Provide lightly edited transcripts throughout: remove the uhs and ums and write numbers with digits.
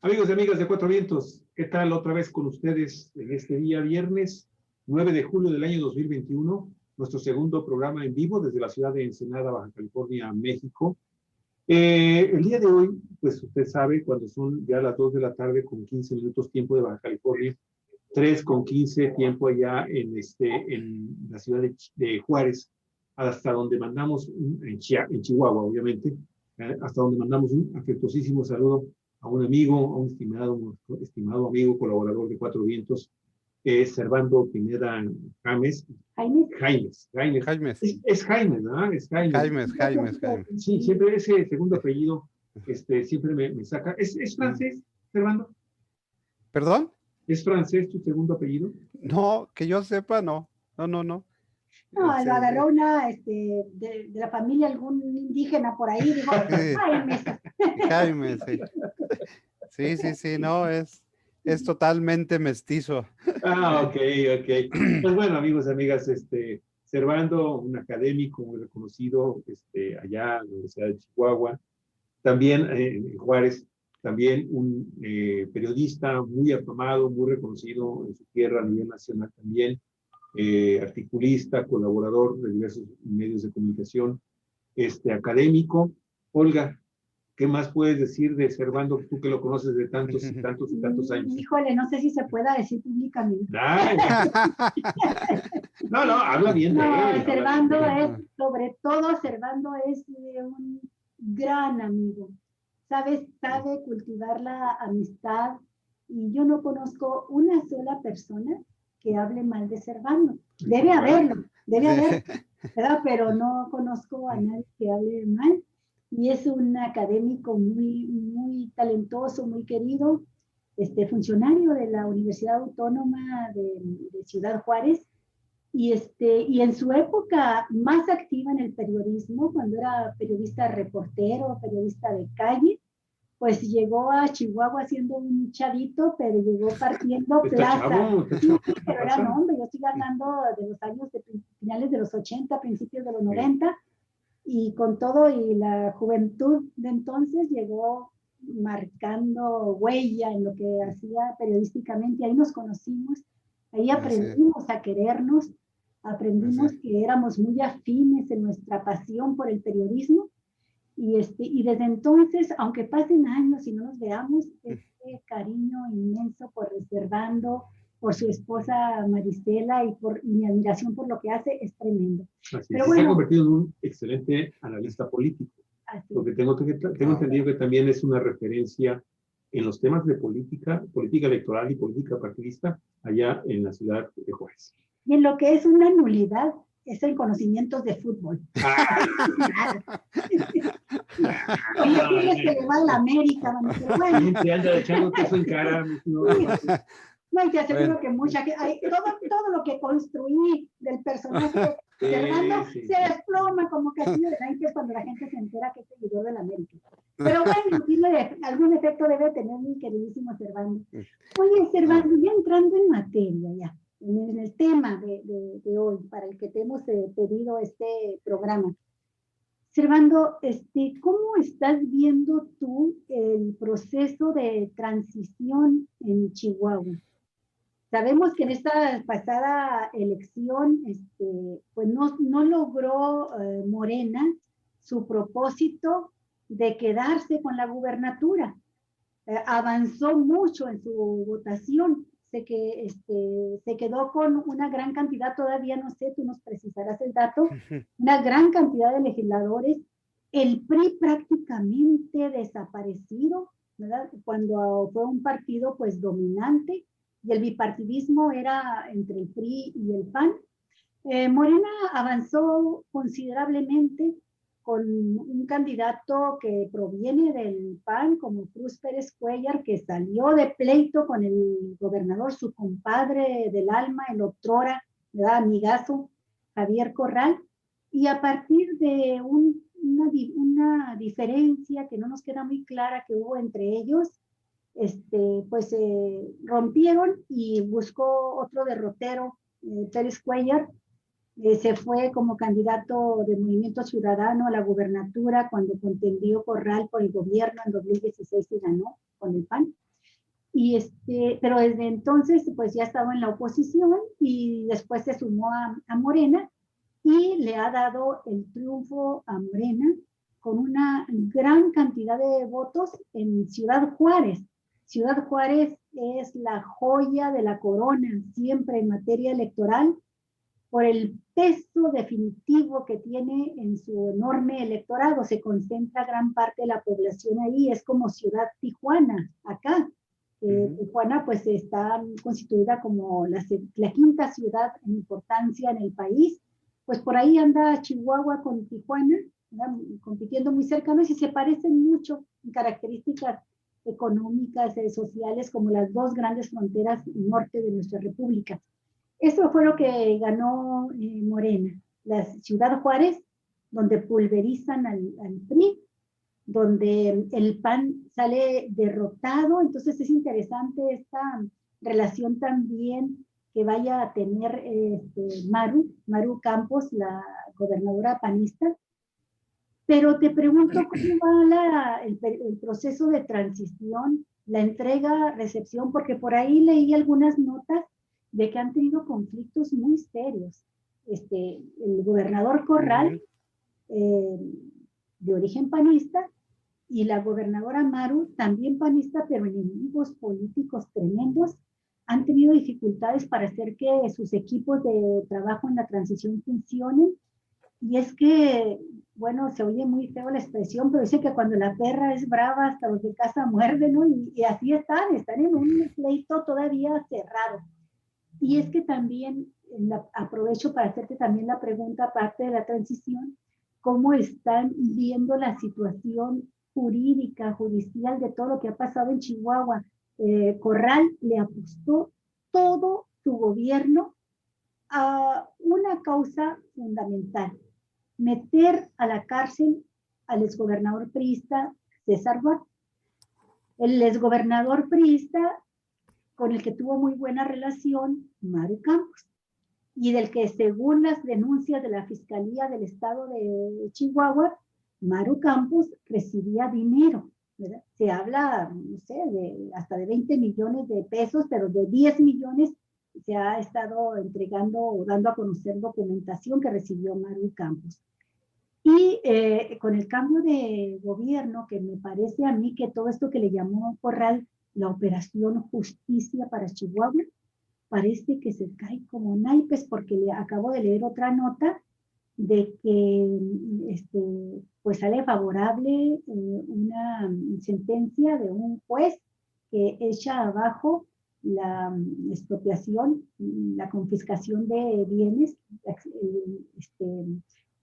Amigos y amigas de Cuatro Vientos, ¿qué tal otra vez con ustedes en este día viernes 9 de julio del año 2021? Nuestro segundo programa en vivo desde la ciudad de Ensenada, Baja California, México. El día de hoy, pues usted sabe, cuando son ya las 2 de la tarde con 15 minutos tiempo de Baja California, 3 con 15 tiempo allá en la ciudad de Juárez, hasta donde mandamos, en Chihuahua obviamente, hasta donde mandamos un afectuosísimo saludo a un amigo, a un estimado amigo, colaborador de Cuatro Vientos, Servando Pineda James. Jaime. Es Jaime, ¿verdad? Es Jaime. Jaime. Sí, siempre ese segundo apellido siempre me saca. ¿Es francés, Servando? ¿Perdón? ¿Es francés tu segundo apellido? No, que yo sepa, no. No. No, lo agarró una, de la familia, algún indígena por ahí, dijo, Jaime. Jaime, sí. Sí, no, es totalmente mestizo. Ok. Pues bueno, amigos y amigas, Servando, un académico muy reconocido allá en la Universidad de Chihuahua, también en Juárez, también un periodista muy afamado, muy reconocido en su tierra a nivel nacional también, articulista, colaborador de diversos medios de comunicación, académico. Olga, ¿qué más puedes decir de Servando, tú que lo conoces de tantos y tantos años? Híjole, no sé si se pueda decir públicamente. No, habla bien de él. Servando sobre todo, Servando es un gran amigo. Sabe cultivar la amistad, y yo no conozco una sola persona que hable mal de Servando. Debe haberlo, ¿verdad? Pero no conozco a nadie que hable mal. Y es un académico muy talentoso, muy querido, funcionario de la Universidad Autónoma de Ciudad Juárez, y en su época más activa en el periodismo, cuando era periodista reportero, periodista de calle, pues llegó a Chihuahua siendo un chavito, pero llegó partiendo plaza. Sí, pero era hombre, yo estoy hablando de los años de finales de los 80, principios de los 90, y con todo y la juventud de entonces llegó marcando huella en lo que hacía periodísticamente. Ahí nos conocimos, ahí aprendimos a querernos, aprendimos que éramos muy afines en nuestra pasión por el periodismo. Y desde entonces, aunque pasen años y no nos veamos, este cariño inmenso por Servando, por su esposa Marisela y por mi admiración por lo que hace es tremendo. Pero bueno, se ha convertido en un excelente analista político, porque tengo entendido que también es una referencia en los temas de política electoral y política partidista allá en la ciudad de Juárez. Y en lo que es una nulidad es en conocimientos de fútbol. Oye, tienes que le va a la América, bueno. Te anda echando queso en cara. No, y te aseguro que todo lo que construí del personaje Servando se desploma como castillo de naipes cuando la gente se entera que es seguidor de la América. Pero bueno, algún efecto debe tener mi queridísimo Servando. Oye, Servando, ya entrando en materia, ya, en el tema de hoy, para el que te hemos pedido este programa. Servando, ¿cómo estás viendo tú el proceso de transición en Chihuahua? Sabemos que en esta pasada elección, pues no logró Morena su propósito de quedarse con la gubernatura. Avanzó mucho en su votación. Sé que se quedó con una gran cantidad, todavía no sé, tú nos precisarás el dato, una gran cantidad de legisladores. El PRI prácticamente desaparecido, ¿verdad? Cuando fue un partido pues dominante, y el bipartidismo era entre el PRI y el PAN. Morena avanzó considerablemente con un candidato que proviene del PAN, como Cruz Pérez Cuellar, que salió de pleito con el gobernador, su compadre del alma, el otrora, ¿verdad?, amigazo, Javier Corral, y a partir de una diferencia que no nos queda muy clara que hubo entre ellos, pues rompieron y buscó otro derrotero, Pérez Cuellar. Se fue como candidato de Movimiento Ciudadano a la gubernatura cuando contendió Corral por el gobierno en 2016 y ganó con el PAN. Pero desde entonces pues ya estaba en la oposición y después se sumó a Morena y le ha dado el triunfo a Morena con una gran cantidad de votos en Ciudad Juárez. Ciudad Juárez es la joya de la corona siempre en materia electoral por el peso definitivo que tiene en su enorme electorado. Se concentra gran parte de la población ahí, es como Ciudad Tijuana, acá. Tijuana pues está constituida como la quinta ciudad en importancia en el país, pues por ahí anda Chihuahua con Tijuana, ¿verdad? Compitiendo muy cercanos y se parecen mucho en características económicas, sociales, como las dos grandes fronteras norte de nuestra república. Eso fue lo que ganó Morena, la Ciudad Juárez, donde pulverizan al PRI, donde el PAN sale derrotado. Entonces es interesante esta relación también que vaya a tener Maru Campos, la gobernadora panista. Pero te pregunto cómo va el proceso de transición, la entrega, recepción, porque por ahí leí algunas notas de que han tenido conflictos muy serios. El gobernador Corral, de origen panista, y la gobernadora Maru, también panista, pero enemigos políticos tremendos, han tenido dificultades para hacer que sus equipos de trabajo en la transición funcionen. Y es que, bueno, se oye muy feo la expresión, pero dice que cuando la perra es brava, hasta los de casa muerden, ¿no? Y así están en un pleito todavía cerrado. Y es que también aprovecho para hacerte también la pregunta, aparte de la transición, ¿cómo están viendo la situación jurídica, judicial de todo lo que ha pasado en Chihuahua? Corral le apostó todo su gobierno a una causa fundamental: meter a la cárcel al exgobernador priista César Duarte. El exgobernador priista con el que tuvo muy buena relación Maru Campos, y del que, según las denuncias de la Fiscalía del Estado de Chihuahua, Maru Campos recibía dinero, ¿verdad? Se habla, no sé, hasta de 20 millones de pesos, pero de 10 millones se ha estado entregando o dando a conocer documentación que recibió Maru Campos. Y con el cambio de gobierno, que me parece a mí que todo esto que le llamó Corral la Operación Justicia para Chihuahua, parece que se cae como naipes, porque le acabo de leer otra nota de que pues sale favorable una sentencia de un juez que echa abajo la expropiación, la confiscación de bienes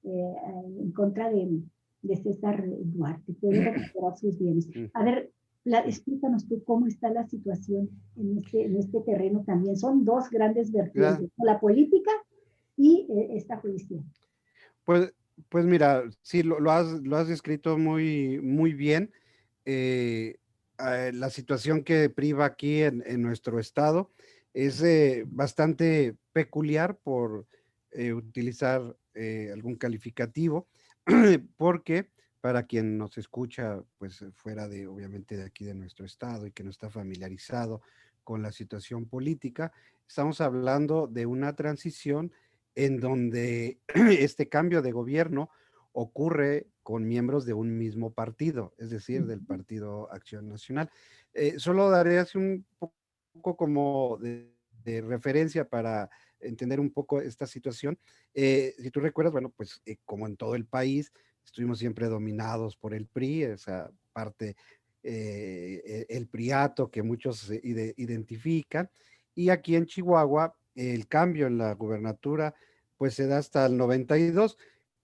en contra de César Duarte. Puede recuperar sus bienes. A ver, explícanos tú cómo está la situación en este terreno también. Son dos grandes vertientes, la política y esta judicial. Pues, pues mira, sí, lo has descrito muy, muy bien. La situación que priva aquí en nuestro estado es bastante peculiar, por utilizar algún calificativo, porque para quien nos escucha, pues fuera de, obviamente, de aquí de nuestro estado y que no está familiarizado con la situación política, estamos hablando de una transición en donde este cambio de gobierno ocurre con miembros de un mismo partido, es decir, del Partido Acción Nacional. Solo daré así un poco como de referencia para entender un poco esta situación. Si tú recuerdas, bueno, pues como en todo el país, estuvimos siempre dominados por el PRI, esa parte, el priato que muchos identifican, y aquí en Chihuahua, el cambio en la gubernatura pues se da hasta el 92.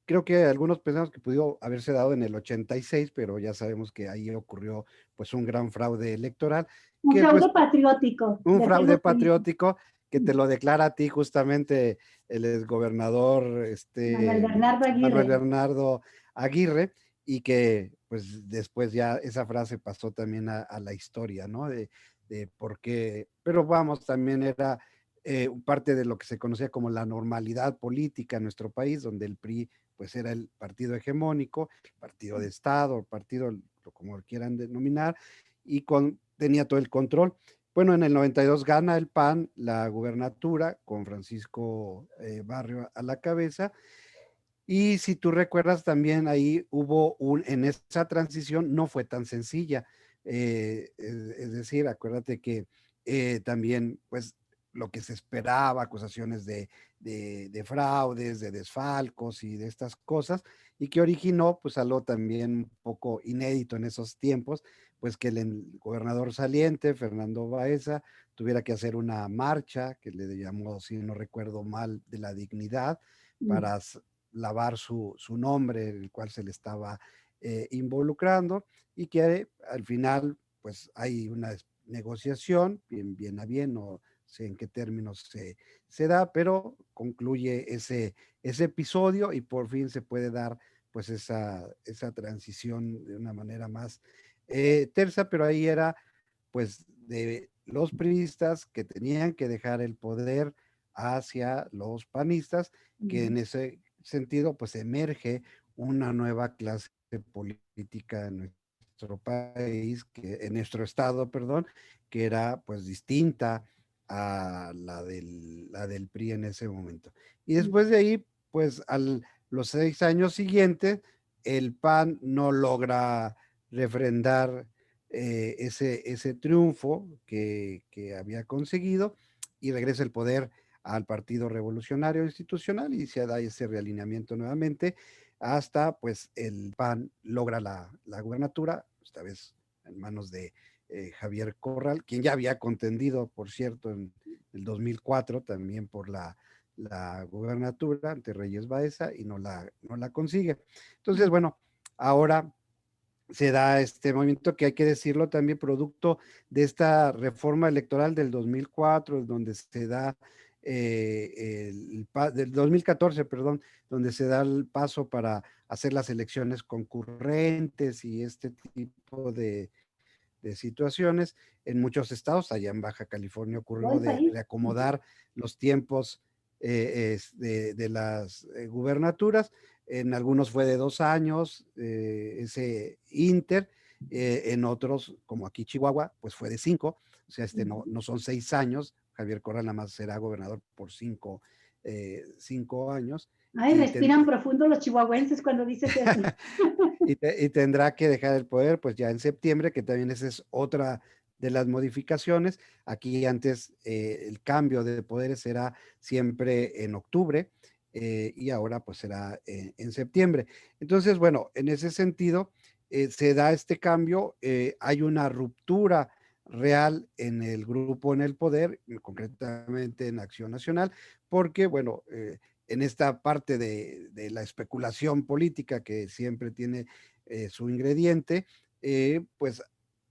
Creo que algunos pensamos que pudo haberse dado en el 86, pero ya sabemos que ahí ocurrió pues un gran fraude electoral. Un Que, fraude pues, patriótico. un fraude patriótico que te lo declara a ti justamente el exgobernador Manuel Bernardo Aguirre, y que pues después ya esa frase pasó también a la historia, ¿no? De por qué, pero vamos, también era parte de lo que se conocía como la normalidad política en nuestro país, donde el PRI pues era el partido hegemónico, el partido de Estado, el partido, como lo quieran denominar, y tenía todo el control. Bueno, en el 92 gana el PAN la gubernatura con Francisco Barrio a la cabeza. Y si tú recuerdas también ahí en esa transición no fue tan sencilla. Es decir, acuérdate que también pues lo que se esperaba, acusaciones de fraudes, de desfalcos y de estas cosas, y que originó pues algo también un poco inédito en esos tiempos, pues que el gobernador saliente, Fernando Baeza, tuviera que hacer una marcha, que le llamó, si no recuerdo mal, de la dignidad, para lavar su nombre, el cual se le estaba involucrando, y que al final pues hay una negociación, bien a bien, no sé en qué términos se da, pero concluye ese episodio y por fin se puede dar pues esa transición de una manera más tersa, pero ahí era pues de los priistas que tenían que dejar el poder hacia los panistas, que en ese sentido pues emerge una nueva clase política en nuestro país, en nuestro estado, perdón, que era pues distinta a la del PRI en ese momento. Y después de ahí, pues los 6 años siguientes, el PAN no logra refrendar ese triunfo que había conseguido y regresa el poder al Partido Revolucionario Institucional y se da ese realineamiento nuevamente hasta pues el PAN logra la gubernatura, esta vez en manos de Javier Corral, quien ya había contendido, por cierto, en el 2004 también por la gubernatura ante Reyes Baeza y no la consigue. Entonces, bueno, ahora se da este movimiento que hay que decirlo también producto de esta reforma electoral del 2004, donde se da del 2014, perdón, donde se da el paso para hacer las elecciones concurrentes y este tipo de situaciones en muchos estados. Allá en Baja California ocurrió de reacomodar los tiempos de las gubernaturas. En algunos fue de 2 años, ese inter, en otros, como aquí Chihuahua, pues fue de 5, o sea, no son 6 años. Javier Corral nada más será gobernador por 5 años. Ay, respiran profundo los chihuahuenses cuando dices eso. y tendrá que dejar el poder pues ya en septiembre, que también esa es otra de las modificaciones. Aquí antes el cambio de poderes será siempre en octubre y ahora pues será en septiembre. Entonces, bueno, en ese sentido se da este cambio, hay una ruptura real en el grupo en el poder, concretamente en Acción Nacional, porque, bueno, en esta parte de la especulación política que siempre tiene su ingrediente, pues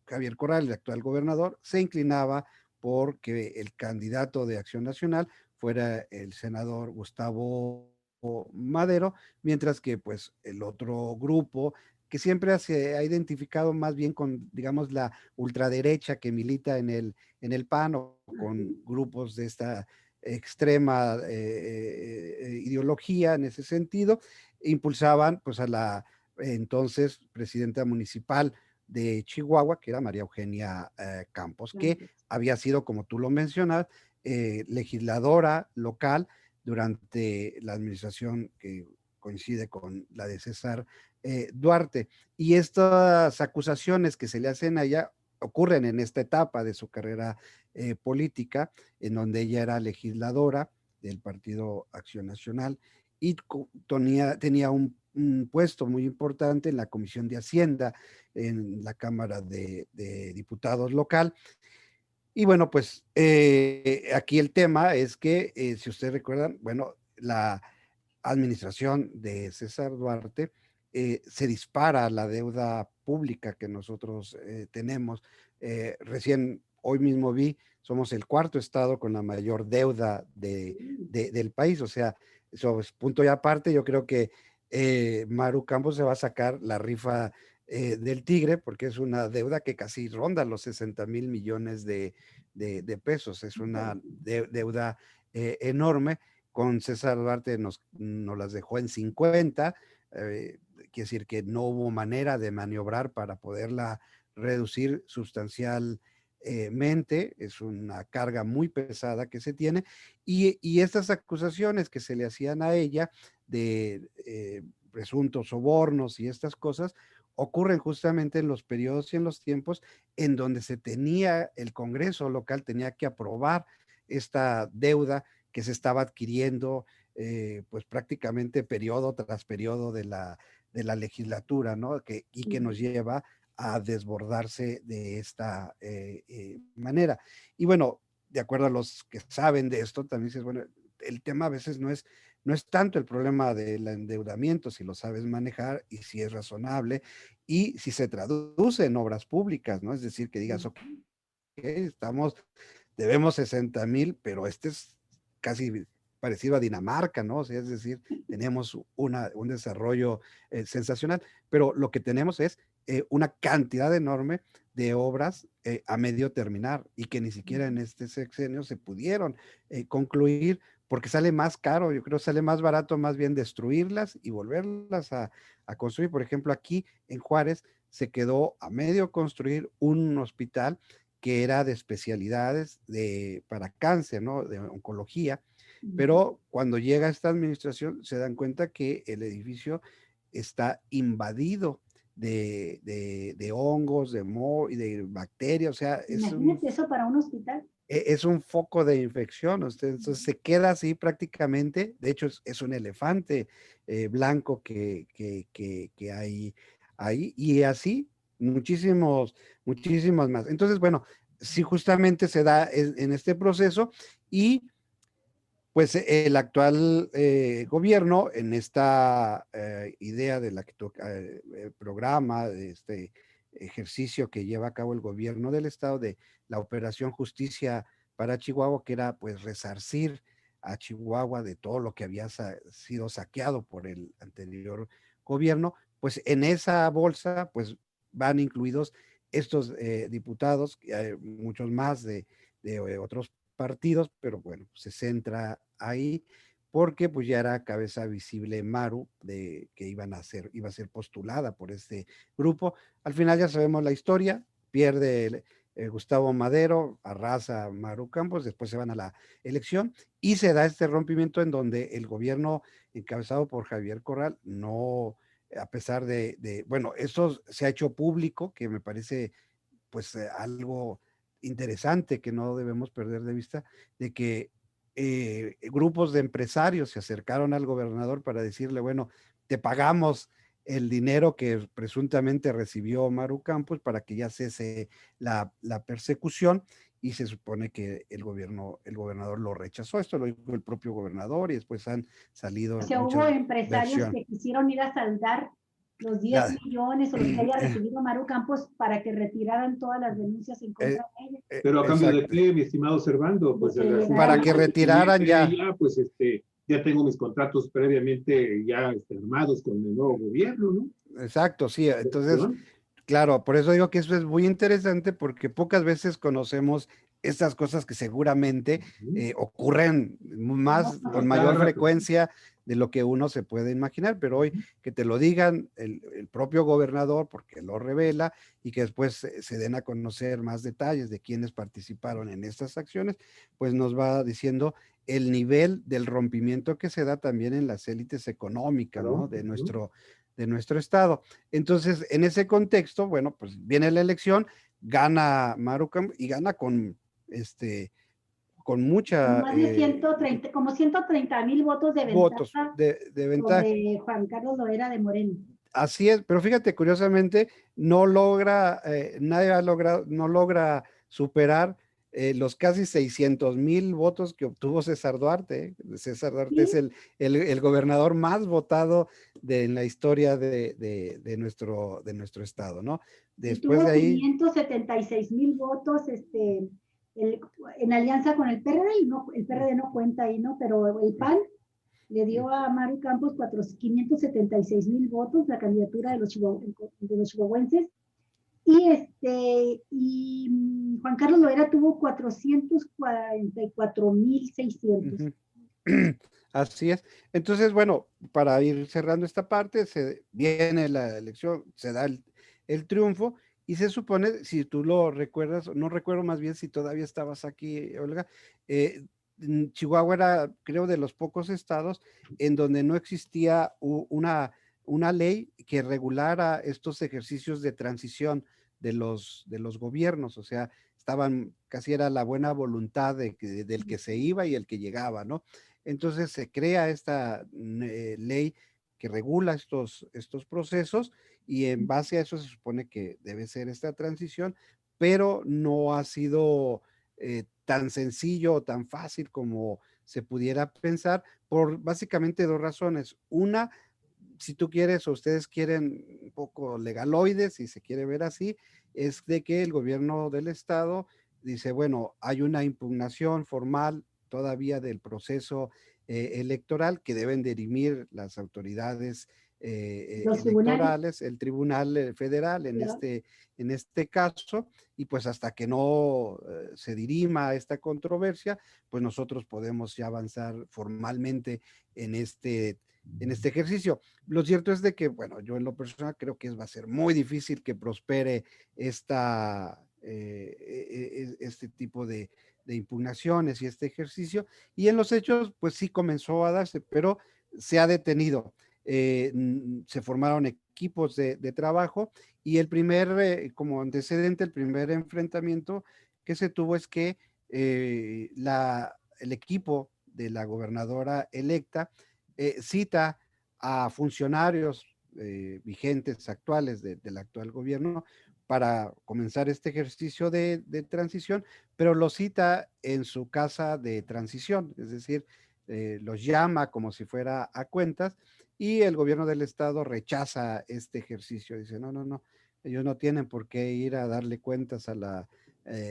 Javier Corral, el actual gobernador, se inclinaba porque el candidato de Acción Nacional fuera el senador Gustavo Madero, mientras que pues el otro grupo que siempre se ha identificado más bien con, digamos, la ultraderecha que milita en el PAN o con grupos de esta extrema ideología en ese sentido, impulsaban pues a la entonces presidenta municipal de Chihuahua, que era María Eugenia Campos, que había sido, como tú lo mencionas, legisladora local durante la administración que coincide con la de César Duarte. Y estas acusaciones que se le hacen a ella ocurren en esta etapa de su carrera política, en donde ella era legisladora del Partido Acción Nacional y tenía un puesto muy importante en la Comisión de Hacienda en la Cámara de Diputados local. Y bueno, pues aquí el tema es que, si ustedes recuerdan, bueno, la administración de César Duarte se dispara la deuda pública que nosotros tenemos. Recién, hoy mismo vi, somos el 4º estado con la mayor deuda del país, o sea, eso es punto y aparte. Yo creo que Maru Campos se va a sacar la rifa del tigre, porque es una deuda que casi ronda los 60,000 millones de pesos. Es una deuda enorme. Con César Duarte nos las dejó en 50, quiere decir que no hubo manera de maniobrar para poderla reducir sustancialmente, es una carga muy pesada que se tiene, y estas acusaciones que se le hacían a ella de presuntos sobornos y estas cosas, ocurren justamente en los periodos y en los tiempos en donde se tenía, el Congreso local tenía que aprobar esta deuda que se estaba adquiriendo, pues prácticamente periodo tras periodo de la legislatura, ¿no? Y que nos lleva a desbordarse de esta manera. Y bueno, de acuerdo a los que saben de esto, también dices, bueno, el tema a veces no es tanto el problema del endeudamiento, si lo sabes manejar y si es razonable y si se traduce en obras públicas, ¿no? Es decir, que digas, ok, debemos 60,000, pero este es casi parecido a Dinamarca, ¿no? O sea, es decir, tenemos un desarrollo sensacional, pero lo que tenemos es una cantidad enorme de obras a medio terminar y que ni siquiera en este sexenio se pudieron concluir porque sale más caro, yo creo sale más barato más bien destruirlas y volverlas a construir. Por ejemplo, aquí en Juárez se quedó a medio construir un hospital que era de especialidades para cáncer, ¿no? De oncología, pero cuando llega esta administración se dan cuenta que el edificio está invadido de hongos, de moho y de bacterias, o sea, Imagínate eso para un hospital. Es un foco de infección, entonces se queda así prácticamente, de hecho es un elefante blanco que hay ahí, y así muchísimos más. Entonces, bueno, sí justamente se da en este proceso y pues el actual gobierno en esta idea de la que toca el programa, de este ejercicio que lleva a cabo el gobierno del estado de la Operación Justicia para Chihuahua, que era pues resarcir a Chihuahua de todo lo que había sido saqueado por el anterior gobierno, pues en esa bolsa pues van incluidos estos diputados, muchos más de otros partidos, pero bueno, se centra ahí porque pues ya era cabeza visible Maru de que iba a ser postulada por este grupo. Al final ya sabemos la historia, pierde Gustavo Madero, arrasa a Maru Campos, después se van a la elección y se da este rompimiento en donde el gobierno encabezado por Javier Corral no, a pesar bueno, esto se ha hecho público, que me parece pues algo interesante que no debemos perder de vista, de que grupos de empresarios se acercaron al gobernador para decirle, bueno, te pagamos el dinero que presuntamente recibió Maru Campos para que ya cese la persecución, y se supone que el gobernador lo rechazó. Esto lo dijo el propio gobernador y después han salido O sea, muchas hubo empresarios versiones. que quisieron ir a saldar los 10 millones o los que haya recibido Maru Campos para que retiraran todas las denuncias en contra de ella. Pero a cambio de qué, mi estimado Servando, pues para que retiraran ya. Pues ya tengo mis contratos previamente ya armados con el nuevo gobierno, ¿no? Exacto, sí. Entonces, claro, por eso digo que eso es muy interesante porque pocas veces conocemos estas cosas que seguramente ocurren más, con mayor frecuencia de lo que uno se puede imaginar, pero hoy que te lo digan el propio gobernador, porque lo revela, y que después se den a conocer más detalles de quienes participaron en estas acciones, pues nos va diciendo el nivel del rompimiento que se da también en las élites económicas, ¿no? de nuestro estado. Entonces, en ese contexto, bueno, pues viene la elección, gana Maru Campos y gana con mucha... Más de 130, como 130,000 votos de ventaja, de ventaja sobre Juan Carlos Loera de Moreno. Así es, pero fíjate, curiosamente, no logra superar los casi 600,000 votos que obtuvo César Duarte. César Duarte es el gobernador más votado en la historia de nuestro estado, ¿no? Después tuvo de ahí... 576,000 votos en alianza con el PRD, y no, el PRD no cuenta ahí, ¿no? Pero el PAN le dio a Maru Campos 576,000 votos, la candidatura de los chihuahuenses, y Juan Carlos Loera tuvo 444,600. Así es. Entonces, bueno, para ir cerrando esta parte, viene la elección, se da el triunfo, Y se supone, si tú lo recuerdas, no recuerdo más bien si todavía estabas aquí, Olga, Chihuahua era, creo, de los pocos estados en donde no existía una ley que regulara estos ejercicios de transición de los gobiernos, o sea, estaban, casi era la buena voluntad del que se iba y el que llegaba, ¿no? Entonces se crea esta ley que regula estos procesos y en base a eso se supone que debe ser esta transición, pero no ha sido tan sencillo o tan fácil como se pudiera pensar por básicamente dos razones. Una, si tú quieres o ustedes quieren un poco legaloides, si se quiere ver así, es de que el gobierno del estado dice, bueno, hay una impugnación formal todavía del proceso electoral que deben dirimir las autoridades Los tribunales. electorales, el Tribunal Federal en este caso, y pues hasta que no se dirima esta controversia, pues nosotros podemos ya avanzar formalmente en este ejercicio. Lo cierto es de que, bueno, yo en lo personal creo que va a ser muy difícil que prospere este tipo de impugnaciones y este ejercicio, y en los hechos, pues sí comenzó a darse, pero se ha detenido. Se formaron equipos de trabajo y el primer, como antecedente, el primer enfrentamiento que se tuvo es que el equipo de la gobernadora electa cita a funcionarios vigentes actuales del actual gobierno para comenzar este ejercicio de transición, pero lo cita en su casa de transición, es decir, los llama como si fuera a cuentas y el gobierno del estado rechaza este ejercicio, dice, no, no, no, ellos no tienen por qué ir a darle cuentas a la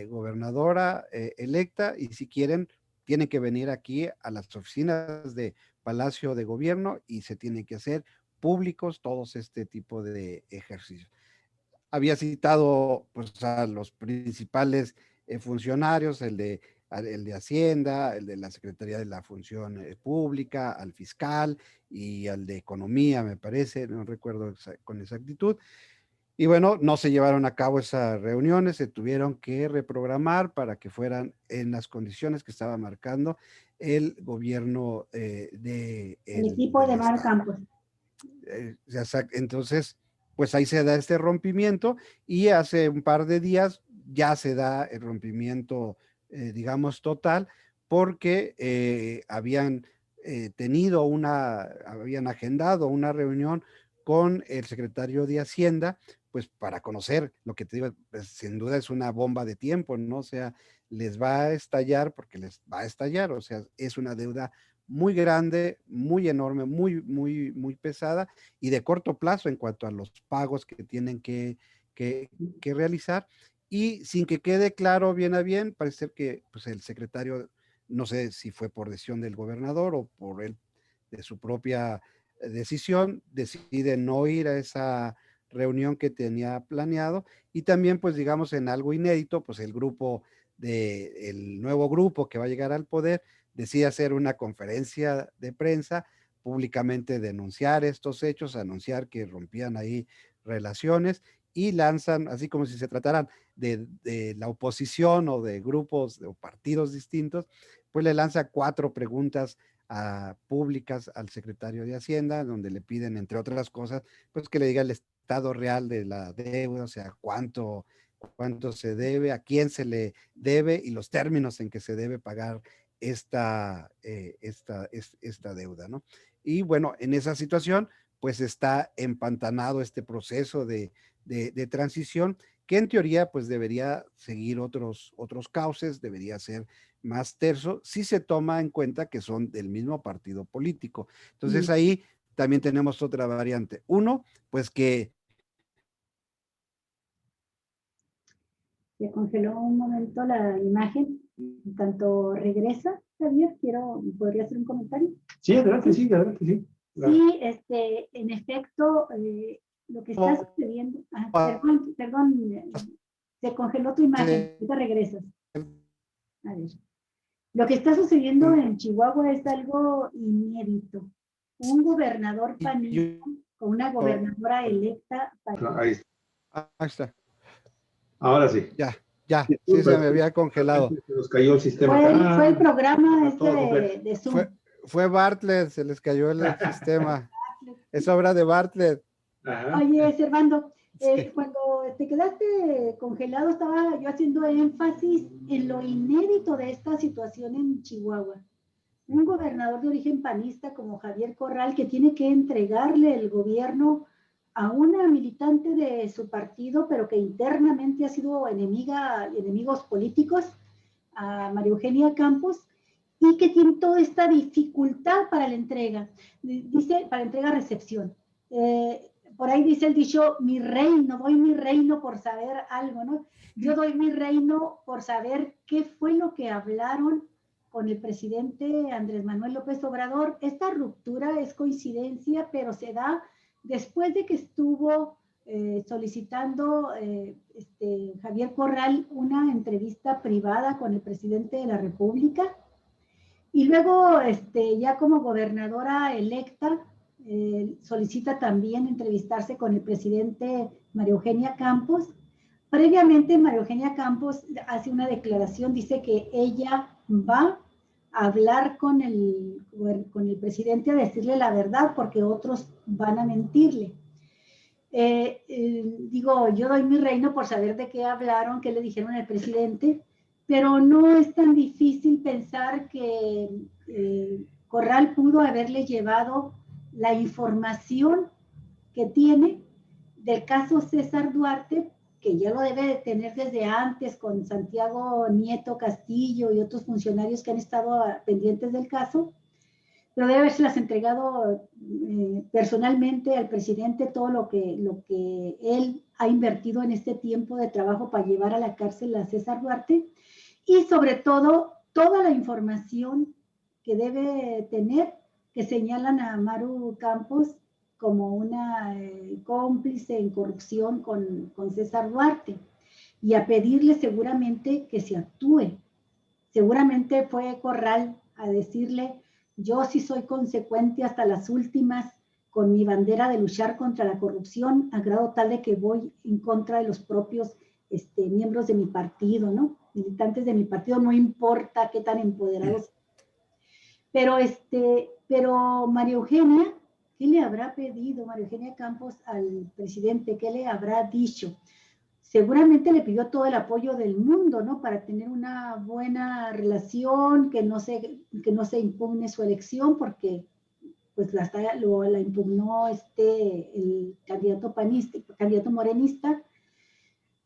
gobernadora electa y si quieren, tienen que venir aquí a las oficinas de Palacio de Gobierno y se tienen que hacer públicos todos este tipo de ejercicios. Había citado pues, a los principales funcionarios, el de Hacienda, el de la Secretaría de la Función Pública, al fiscal y al de Economía, me parece, no recuerdo con exactitud. Y bueno, no se llevaron a cabo esas reuniones, se tuvieron que reprogramar para que fueran en las condiciones que estaba marcando el gobierno el equipo de Mar Campos. Entonces, pues ahí se da este rompimiento y hace un par de días ya se da el rompimiento, digamos, total, porque habían habían agendado una reunión con el secretario de Hacienda, pues para conocer lo que te digo, pues, sin duda es una bomba de tiempo, ¿no? O sea, les va a estallar porque les va a estallar, o sea, es una deuda muy grande, muy enorme, muy, muy, muy pesada y de corto plazo en cuanto a los pagos que tienen que realizar. Y sin que quede claro bien a bien, parece ser que pues, el secretario, no sé si fue por decisión del gobernador o por él, de su propia decisión, decide no ir a esa reunión que tenía planeado y también pues digamos en algo inédito, pues el nuevo grupo que va a llegar al poder decide hacer una conferencia de prensa, públicamente denunciar estos hechos, anunciar que rompían ahí relaciones y lanzan, así como si se trataran de la oposición o de grupos o partidos distintos, pues le lanza 4 preguntas públicas al secretario de Hacienda, donde le piden, entre otras cosas, pues que le diga el estado real de la deuda, o sea, cuánto se debe, a quién se le debe y los términos en que se debe pagar esta deuda, ¿no? Y bueno, en esa situación, pues está empantanado este proceso de transición que en teoría pues debería seguir otros cauces, debería ser más terso, si se toma en cuenta que son del mismo partido político. Entonces ahí también tenemos otra variante. Uno, pues que... Se congeló un momento la imagen, en tanto regresa, Javier, ¿podría hacer un comentario? Sí, adelante, sí, adelante, sí. Claro. Sí, en efecto, lo que está sucediendo, perdón, se congeló tu imagen, ahorita regresas. A ver. Lo que está sucediendo en Chihuahua es algo inédito. Un gobernador panista con una gobernadora electa panista. Ahí está. Ahí está. Ahora sí. Sí, se me había congelado. Se nos cayó el sistema. Fue el programa de Zoom. Fue Bartlett, se les cayó el sistema. Es obra de Bartlett. Ajá. Oye, Servando, cuando te quedaste congelado, estaba yo haciendo énfasis en lo inédito de esta situación en Chihuahua. Un gobernador de origen panista como Javier Corral, que tiene que entregarle el gobierno a una militante de su partido, pero que internamente ha sido enemigos políticos, a María Eugenia Campos, y que tiene toda esta dificultad para la entrega, dice, para entrega-recepción. Por ahí dice el dicho, mi reino, doy mi reino por saber algo, ¿no? Yo doy mi reino por saber qué fue lo que hablaron con el presidente Andrés Manuel López Obrador. Esta ruptura es coincidencia, pero se da después de que estuvo solicitando Javier Corral una entrevista privada con el presidente de la República. Y luego, ya como gobernadora electa, solicita también entrevistarse con el presidente María Eugenia Campos. Previamente, María Eugenia Campos hace una declaración, dice que ella va a hablar con el presidente a decirle la verdad porque otros van a mentirle. Digo, yo doy mi reino por saber de qué hablaron, qué le dijeron al presidente, pero no es tan difícil pensar que Corral pudo haberle llevado la información que tiene del caso César Duarte, que ya lo debe de tener desde antes con Santiago Nieto Castillo y otros funcionarios que han estado pendientes del caso, pero debe habérselas entregado personalmente al presidente todo lo que él ha invertido en este tiempo de trabajo para llevar a la cárcel a César Duarte, y sobre todo toda la información que debe tener, que señalan a Maru Campos como una cómplice en corrupción con César Duarte, y a pedirle seguramente que se actúe. Seguramente fue Corral a decirle, yo sí soy consecuente hasta las últimas con mi bandera de luchar contra la corrupción, a grado tal de que voy en contra de los propios miembros de mi partido, ¿no? Militantes de mi partido, no importa qué tan empoderados. Pero María Eugenia, ¿qué le habrá pedido María Eugenia Campos al presidente? ¿Qué le habrá dicho? Seguramente le pidió todo el apoyo del mundo, ¿no? Para tener una buena relación, que no se impugne su elección, porque pues la impugnó el candidato panista, candidato morenista.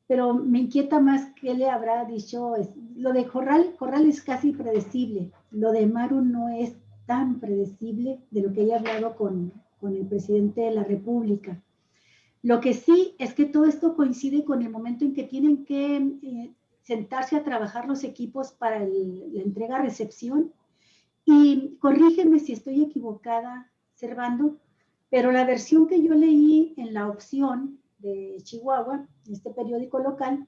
Pero me inquieta más qué le habrá dicho. Lo de Corral es casi predecible. Lo de Maru no es tan predecible, de lo que haya hablado con el presidente de la República. Lo que sí es que todo esto coincide con el momento en que tienen que sentarse a trabajar los equipos para la entrega-recepción. Y corrígeme si estoy equivocada, Servando, pero la versión que yo leí en La Opción de Chihuahua, este periódico local,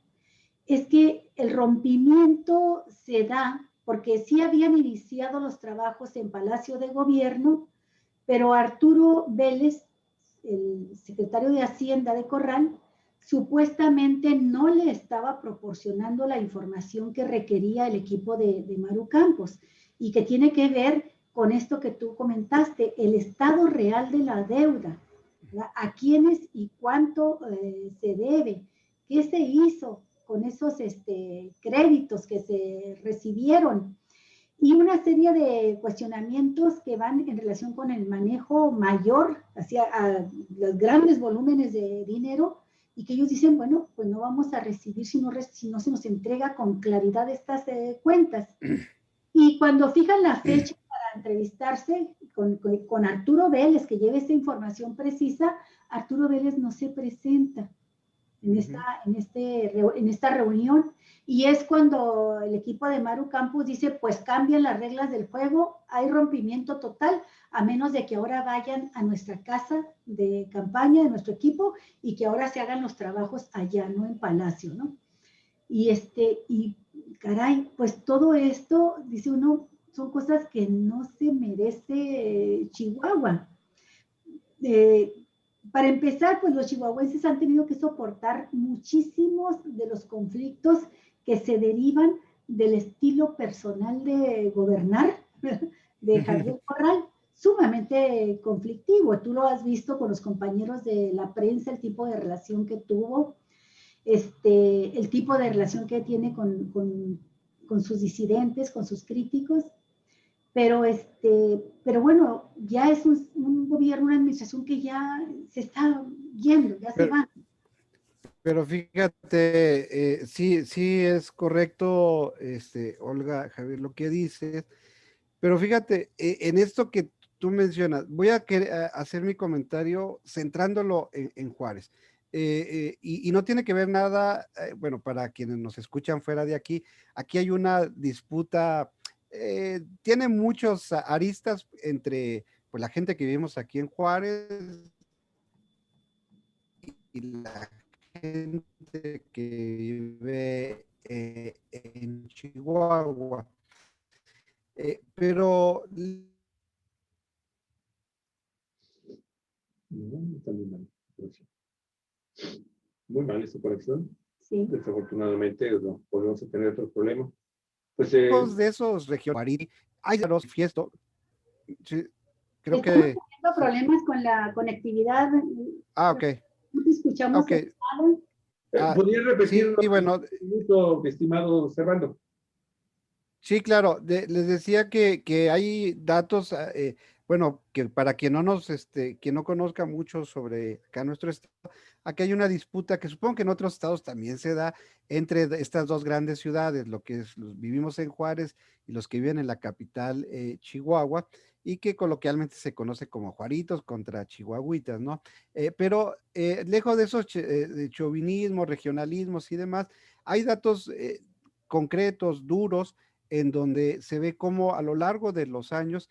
es que el rompimiento se da porque sí habían iniciado los trabajos en Palacio de Gobierno, pero Arturo Vélez, el secretario de Hacienda de Corral, supuestamente no le estaba proporcionando la información que requería el equipo de Maru Campos, y que tiene que ver con esto que tú comentaste, el estado real de la deuda, ¿verdad? A quiénes y cuánto se debe, qué se hizo con esos créditos que se recibieron, y una serie de cuestionamientos que van en relación con el manejo mayor hacia los grandes volúmenes de dinero, y que ellos dicen, bueno, pues no vamos a recibir si no se nos entrega con claridad estas cuentas. Y cuando fijan la fecha para entrevistarse con Arturo Vélez, que lleve esta información precisa, Arturo Vélez no se presenta en esta reunión, y es cuando el equipo de Maru Campos dice, pues cambian las reglas del juego, hay rompimiento total, a menos de que ahora vayan a nuestra casa de campaña de nuestro equipo y que ahora se hagan los trabajos allá, no en Palacio, ¿no? Y caray, pues todo esto, dice uno, son cosas que no se merece Chihuahua. Para empezar, pues los chihuahuenses han tenido que soportar muchísimos de los conflictos que se derivan del estilo personal de gobernar de Javier Corral, sumamente conflictivo. Tú lo has visto con los compañeros de la prensa, el tipo de relación que tuvo, el tipo de relación que tiene con sus disidentes, con sus críticos. Pero bueno, ya es un gobierno, una administración que ya se está yendo, ya se va. Pero fíjate, sí, sí es correcto, Olga, Javier, lo que dices, pero fíjate, en esto que tú mencionas, voy a hacer mi comentario centrándolo en Juárez. Y no tiene que ver nada, bueno, para quienes nos escuchan fuera de aquí hay una disputa, tiene muchos aristas entre pues, la gente que vivimos aquí en Juárez y la gente que vive en Chihuahua. Pero No, está muy mal. Muy mal esta conexión. Sí. Desafortunadamente no podemos tener otro problema. Pues de esos regionales, hay de los fiesto. Sí, creo Estamos que. teniendo problemas con la conectividad. Ok. No te escuchamos. Ok. ¿podrías repetir Sí, bueno. minuto, estimado Servando? Sí, claro. Les decía que hay datos, bueno, que para quien no quien no conozca mucho sobre acá nuestro estado, aquí hay una disputa que supongo que en otros estados también se da entre estas dos grandes ciudades, lo que es, los vivimos en Juárez y los que viven en la capital, Chihuahua, y que coloquialmente se conoce como Juaritos contra Chihuahuitas, ¿no? Pero lejos de esos de chauvinismos, regionalismos y demás, hay datos concretos, duros, en donde se ve cómo a lo largo de los años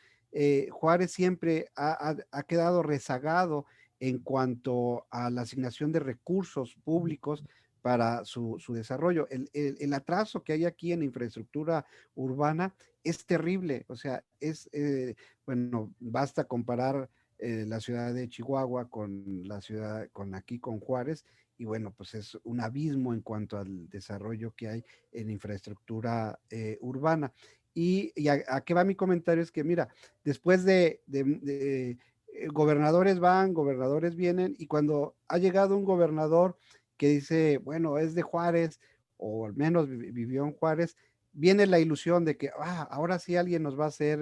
Juárez siempre ha quedado rezagado en cuanto a la asignación de recursos públicos para su desarrollo. El atraso que hay aquí en infraestructura urbana es terrible, o sea, bueno, basta comparar la ciudad de Chihuahua con la ciudad, con Juárez, y bueno, pues es un abismo en cuanto al desarrollo que hay en infraestructura urbana. Y a qué va mi comentario es que, mira, después de gobernadores van, gobernadores vienen, y cuando ha llegado un gobernador que dice, bueno, es de Juárez, o al menos vivió en Juárez, viene la ilusión de que ahora sí alguien nos va a hacer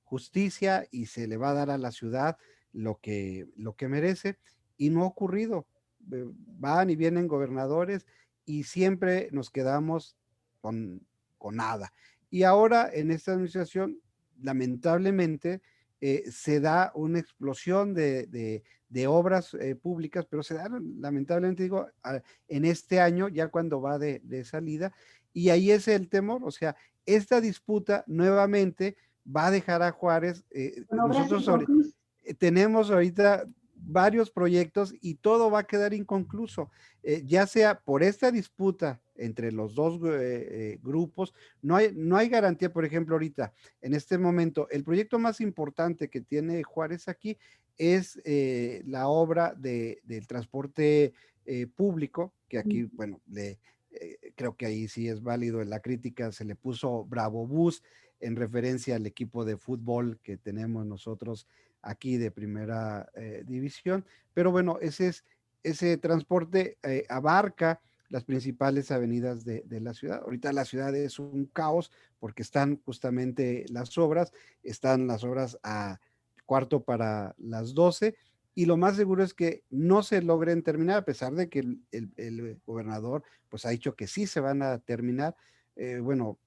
justicia y se le va a dar a la ciudad lo que merece, y no ha ocurrido. Van y vienen gobernadores y siempre nos quedamos con nada. Y ahora en esta administración, lamentablemente, se da una explosión de obras públicas, pero se da, lamentablemente digo, en este año, ya cuando va de salida, y ahí es el temor, o sea, esta disputa nuevamente va a dejar a Juárez, nosotros tenemos ahorita varios proyectos y todo va a quedar inconcluso, ya sea por esta disputa entre los dos grupos, no hay garantía. Por ejemplo, ahorita, en este momento, el proyecto más importante que tiene Juárez aquí es la obra del transporte público, que aquí, bueno, creo que ahí sí es válido en la crítica, se le puso Bravo Bus en referencia al equipo de fútbol que tenemos nosotros aquí de primera división, pero bueno, ese transporte abarca las principales avenidas de la ciudad. Ahorita la ciudad es un caos porque están justamente están las obras a cuarto para las 12, y lo más seguro es que no se logren terminar, a pesar de que el gobernador pues ha dicho que sí se van a terminar. Bueno,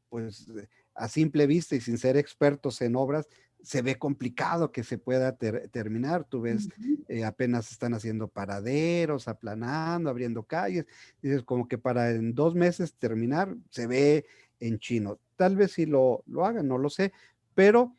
pues a simple vista y sin ser expertos en obras, se ve complicado que se pueda terminar. Tú ves, apenas están haciendo paraderos, aplanando, abriendo calles. Dices, como que para en 2 meses terminar, se ve en chino. Tal vez si lo hagan, no lo sé, pero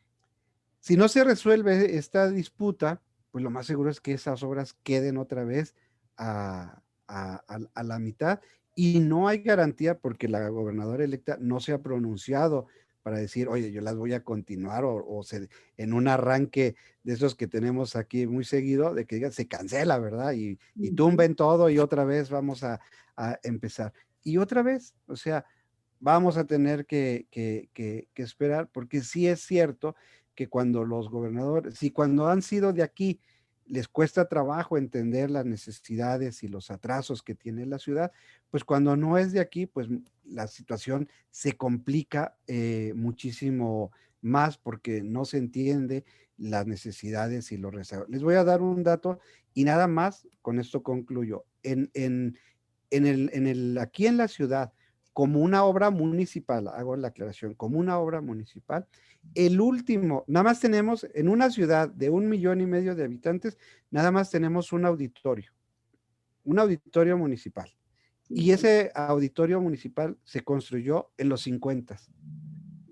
si no se resuelve esta disputa, pues lo más seguro es que esas obras queden otra vez a la mitad, y no hay garantía porque la gobernadora electa no se ha pronunciado para decir, oye, yo las voy a continuar en un arranque de esos que tenemos aquí muy seguido, de que digan, se cancela, ¿verdad? Y tumben todo y otra vez vamos a empezar. Y otra vez, o sea, vamos a tener que esperar, porque sí es cierto que cuando los gobernadores, si cuando han sido de aquí, les cuesta trabajo entender las necesidades y los atrasos que tiene la ciudad, pues cuando no es de aquí, pues la situación se complica muchísimo más porque no se entiende las necesidades y los rezagos. Les voy a dar un dato y nada más, con esto concluyo. Aquí en la ciudad, como una obra municipal, hago la aclaración, como una obra municipal, el último, nada más tenemos en una ciudad de 1,5 millones de habitantes, nada más tenemos un auditorio municipal. Y ese auditorio municipal se construyó en los 50.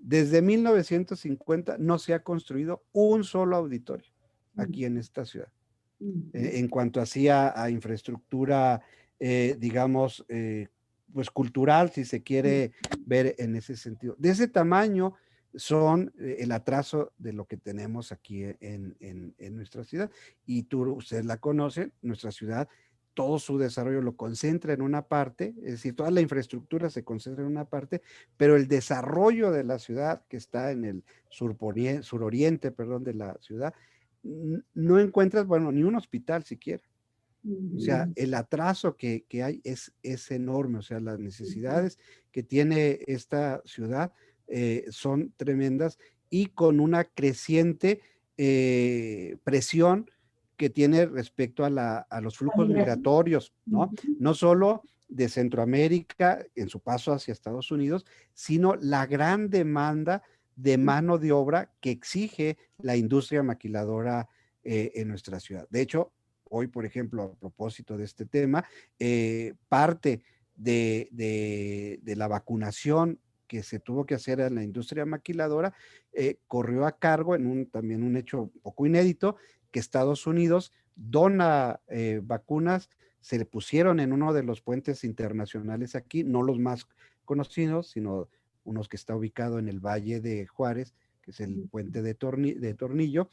Desde 1950 no se ha construido un solo auditorio aquí en esta ciudad. En cuanto a infraestructura, digamos, pues cultural, si se quiere ver en ese sentido. De ese tamaño son el atraso de lo que tenemos aquí en nuestra ciudad. Y ustedes la conocen, nuestra ciudad, todo su desarrollo lo concentra en una parte, es decir, toda la infraestructura se concentra en una parte, pero el desarrollo de la ciudad, que está en el suroriente, de la ciudad, no encuentras, bueno, ni un hospital siquiera. O sea, el atraso que hay es enorme, o sea, las necesidades que tiene esta ciudad son tremendas y con una creciente presión que tiene respecto a los flujos migratorios, ¿no? No solo de Centroamérica en su paso hacia Estados Unidos, sino la gran demanda de mano de obra que exige la industria maquiladora en nuestra ciudad. De hecho, hoy, por ejemplo, a propósito de este tema, parte de la vacunación que se tuvo que hacer en la industria maquiladora corrió a cargo también un hecho un poco inédito, que Estados Unidos dona vacunas, se le pusieron en uno de los puentes internacionales aquí, no los más conocidos, sino unos que está ubicado en el Valle de Juárez, que es el puente de Tornillo.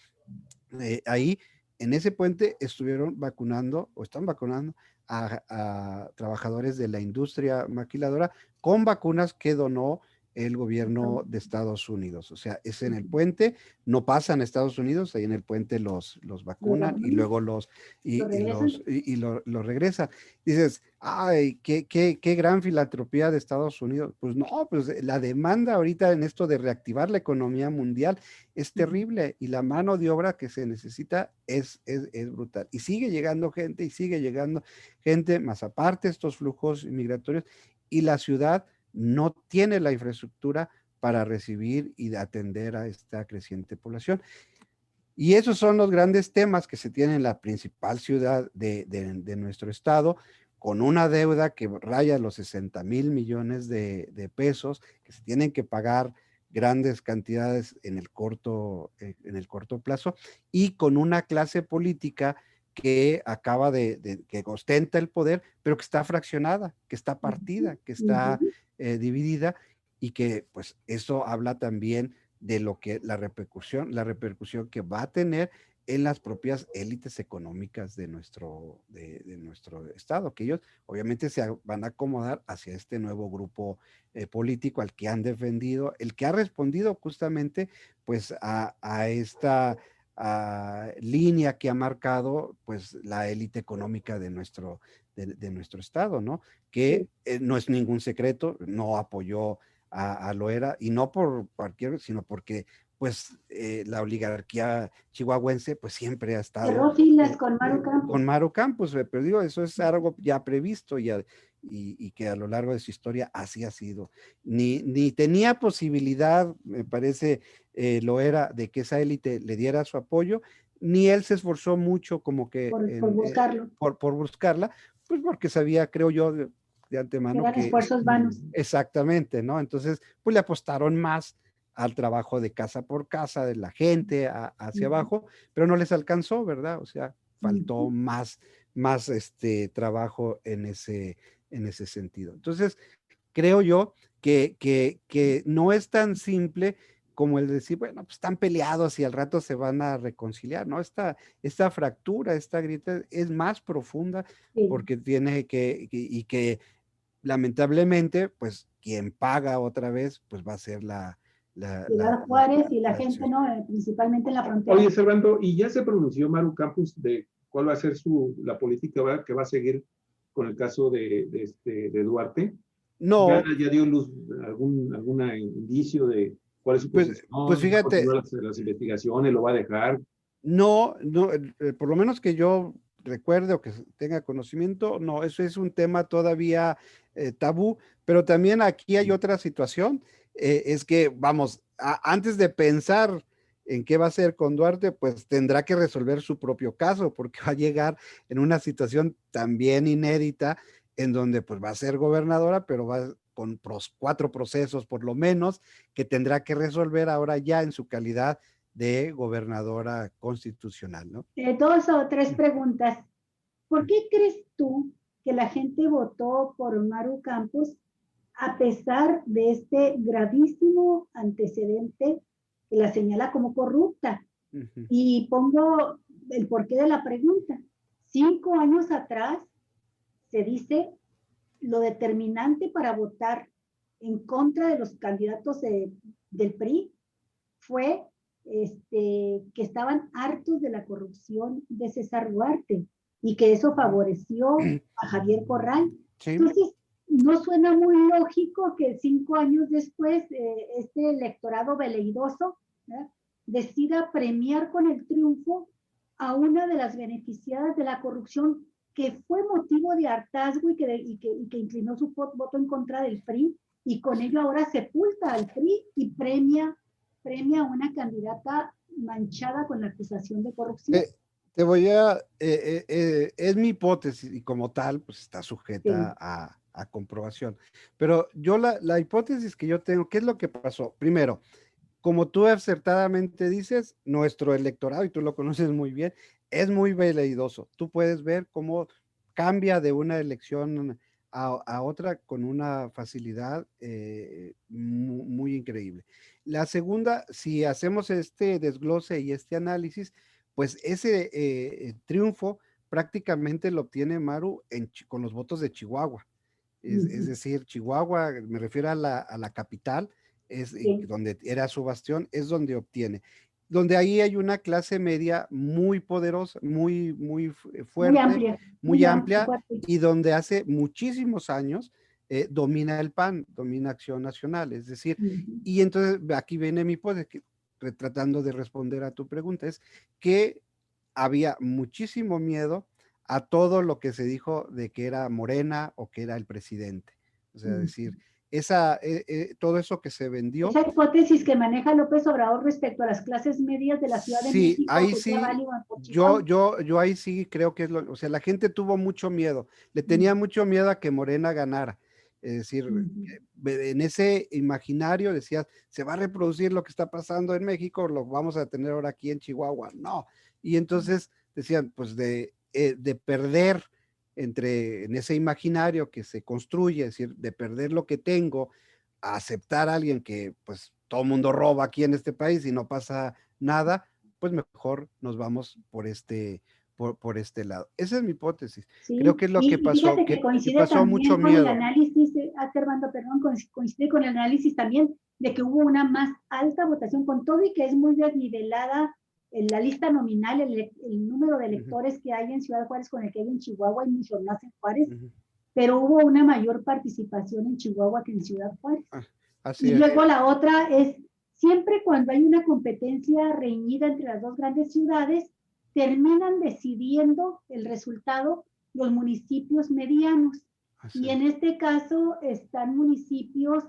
Ahí, en ese puente, estuvieron vacunando o están vacunando a trabajadores de la industria maquiladora con vacunas que donó el gobierno de Estados Unidos. O sea, es en el puente, no pasan a Estados Unidos, ahí en el puente los vacunan y luego los regresan. Dices, ay, qué gran filantropía de Estados Unidos. Pues no, pues la demanda ahorita en esto de reactivar la economía mundial es terrible y la mano de obra que se necesita es brutal. Y sigue llegando gente, más aparte estos flujos migratorios, y la ciudad no tiene la infraestructura para recibir y atender a esta creciente población. Y esos son los grandes temas que se tienen en la principal ciudad de nuestro estado, con una deuda que raya los 60,000 millones de pesos, que se tienen que pagar grandes cantidades en el corto plazo, y con una clase política que acaba que ostenta el poder, pero que está fraccionada, que está partida, que está dividida, y que pues eso habla también de lo que la repercusión que va a tener en las propias élites económicas de nuestro estado, que ellos obviamente se van a acomodar hacia este nuevo grupo político al que han defendido, el que ha respondido justamente pues a esta línea que ha marcado pues la élite económica de nuestro estado, ¿no? Que no es ningún secreto, no apoyó a Loera, y no por cualquier, sino porque pues la oligarquía chihuahuense pues siempre ha estado cerró filas con Maru Campos. Con Maru Campos, pero digo, eso es algo ya previsto y que a lo largo de su historia así ha sido. Ni tenía posibilidad, me parece, Loera, de que esa élite le diera su apoyo, ni él se esforzó mucho como que por buscarlo. Por buscarla, pues porque sabía, creo yo, de antemano eran esfuerzos vanos. Exactamente, ¿no? Entonces, pues le apostaron más al trabajo de casa por casa, de la gente hacia abajo, pero no les alcanzó, ¿verdad? O sea, faltó más trabajo en ese sentido. Entonces, creo yo que no es tan simple como el decir, bueno, pues están peleados y al rato se van a reconciliar, ¿no? Esta fractura, esta grieta es más profunda Sí. porque tiene y que lamentablemente, pues quien paga otra vez, pues va a ser Ciudad Juárez y la la gente, ciudad. ¿no? Principalmente en la frontera. Oye, Servando, ¿y ya se pronunció Maru Campos de cuál va a ser la política, ¿verdad?, que va a seguir con el caso de Duarte? No, ¿Ya dio luz algún indicio de cuál es su posición? pues ¿Va a fíjate, continuar las investigaciones? ¿Lo va a dejar? no, por lo menos que yo recuerde o que tenga conocimiento, no, eso es un tema todavía tabú, pero también aquí hay otra situación, es que, vamos, antes de pensar en qué va a hacer con Duarte, pues tendrá que resolver su propio caso, porque va a llegar en una situación también inédita, en donde pues va a ser gobernadora, pero va con 4 procesos por lo menos, que tendrá que resolver ahora ya en su calidad de gobernadora constitucional, ¿no? 2 o 3 preguntas. ¿Por qué crees tú que la gente votó por Maru Campos a pesar de este gravísimo antecedente que la señala como corrupta? Ujú. Y pongo el porqué de la pregunta. 5 años atrás se dice lo determinante para votar en contra de los candidatos del PRI fue que estaban hartos de la corrupción de César Duarte y que eso favoreció a Javier Corral. Sí. Entonces, no suena muy lógico que 5 años después este electorado veleidoso, ¿verdad?, decida premiar con el triunfo a una de las beneficiadas de la corrupción que fue motivo de hartazgo y que inclinó su voto en contra del PRI, y con ello ahora sepulta al PRI y premia a una candidata manchada con la acusación de corrupción. Te voy es mi hipótesis y como tal, pues está sujeta Sí. a comprobación. Pero yo la hipótesis que yo tengo, ¿qué es lo que pasó? Primero, como tú acertadamente dices, nuestro electorado, y tú lo conoces muy bien, es muy veleidoso. Tú puedes ver cómo cambia de una elección a otra con una facilidad muy increíble. La segunda, si hacemos este desglose y este análisis, pues ese triunfo prácticamente lo obtiene Maru con los votos de Chihuahua. Es decir, Chihuahua, me refiero a la capital, Sí. donde era su bastión, es donde obtiene. Donde ahí hay una clase media muy poderosa, muy fuerte, muy amplia, fuerte. y donde hace muchísimos años domina el PAN, domina Acción Nacional. Es decir, y entonces aquí viene mi hipótesis, tratando de responder a tu pregunta, es que había muchísimo miedo a todo lo que se dijo de que era Morena o que era el presidente. O sea, decir, todo eso que se vendió. Esa hipótesis que maneja López Obrador respecto a las clases medias de la Ciudad de Sí, México, ahí que sea sí, válida por Chihuahua. yo ahí sí creo que o sea, la gente tuvo mucho miedo, le tenía mucho miedo a que Morena ganara. Es decir, en ese imaginario decías, se va a reproducir lo que está pasando en México, lo vamos a tener ahora aquí en Chihuahua. No. Y entonces decían, pues de perder en ese imaginario que se construye, es decir, de perder lo que tengo, a aceptar a alguien que pues todo el mundo roba aquí en este país y no pasa nada, pues mejor nos vamos por por este lado. Esa es mi hipótesis. Sí, Creo que es lo que y pasó, fíjate que que coincide pasó mucho también con el miedo. análisis, Armando, perdón, coincide con el análisis también de que hubo una más alta votación con todo y que es muy desnivelada en la lista nominal, el número de electores que hay en Ciudad Juárez con el que hay en Chihuahua y mucho más en Juárez, pero hubo una mayor participación en Chihuahua que en Ciudad Juárez. Así y es. luego la otra es, siempre cuando hay una competencia reñida entre las dos grandes ciudades, terminan decidiendo el resultado los municipios medianos. Así Y en este caso están municipios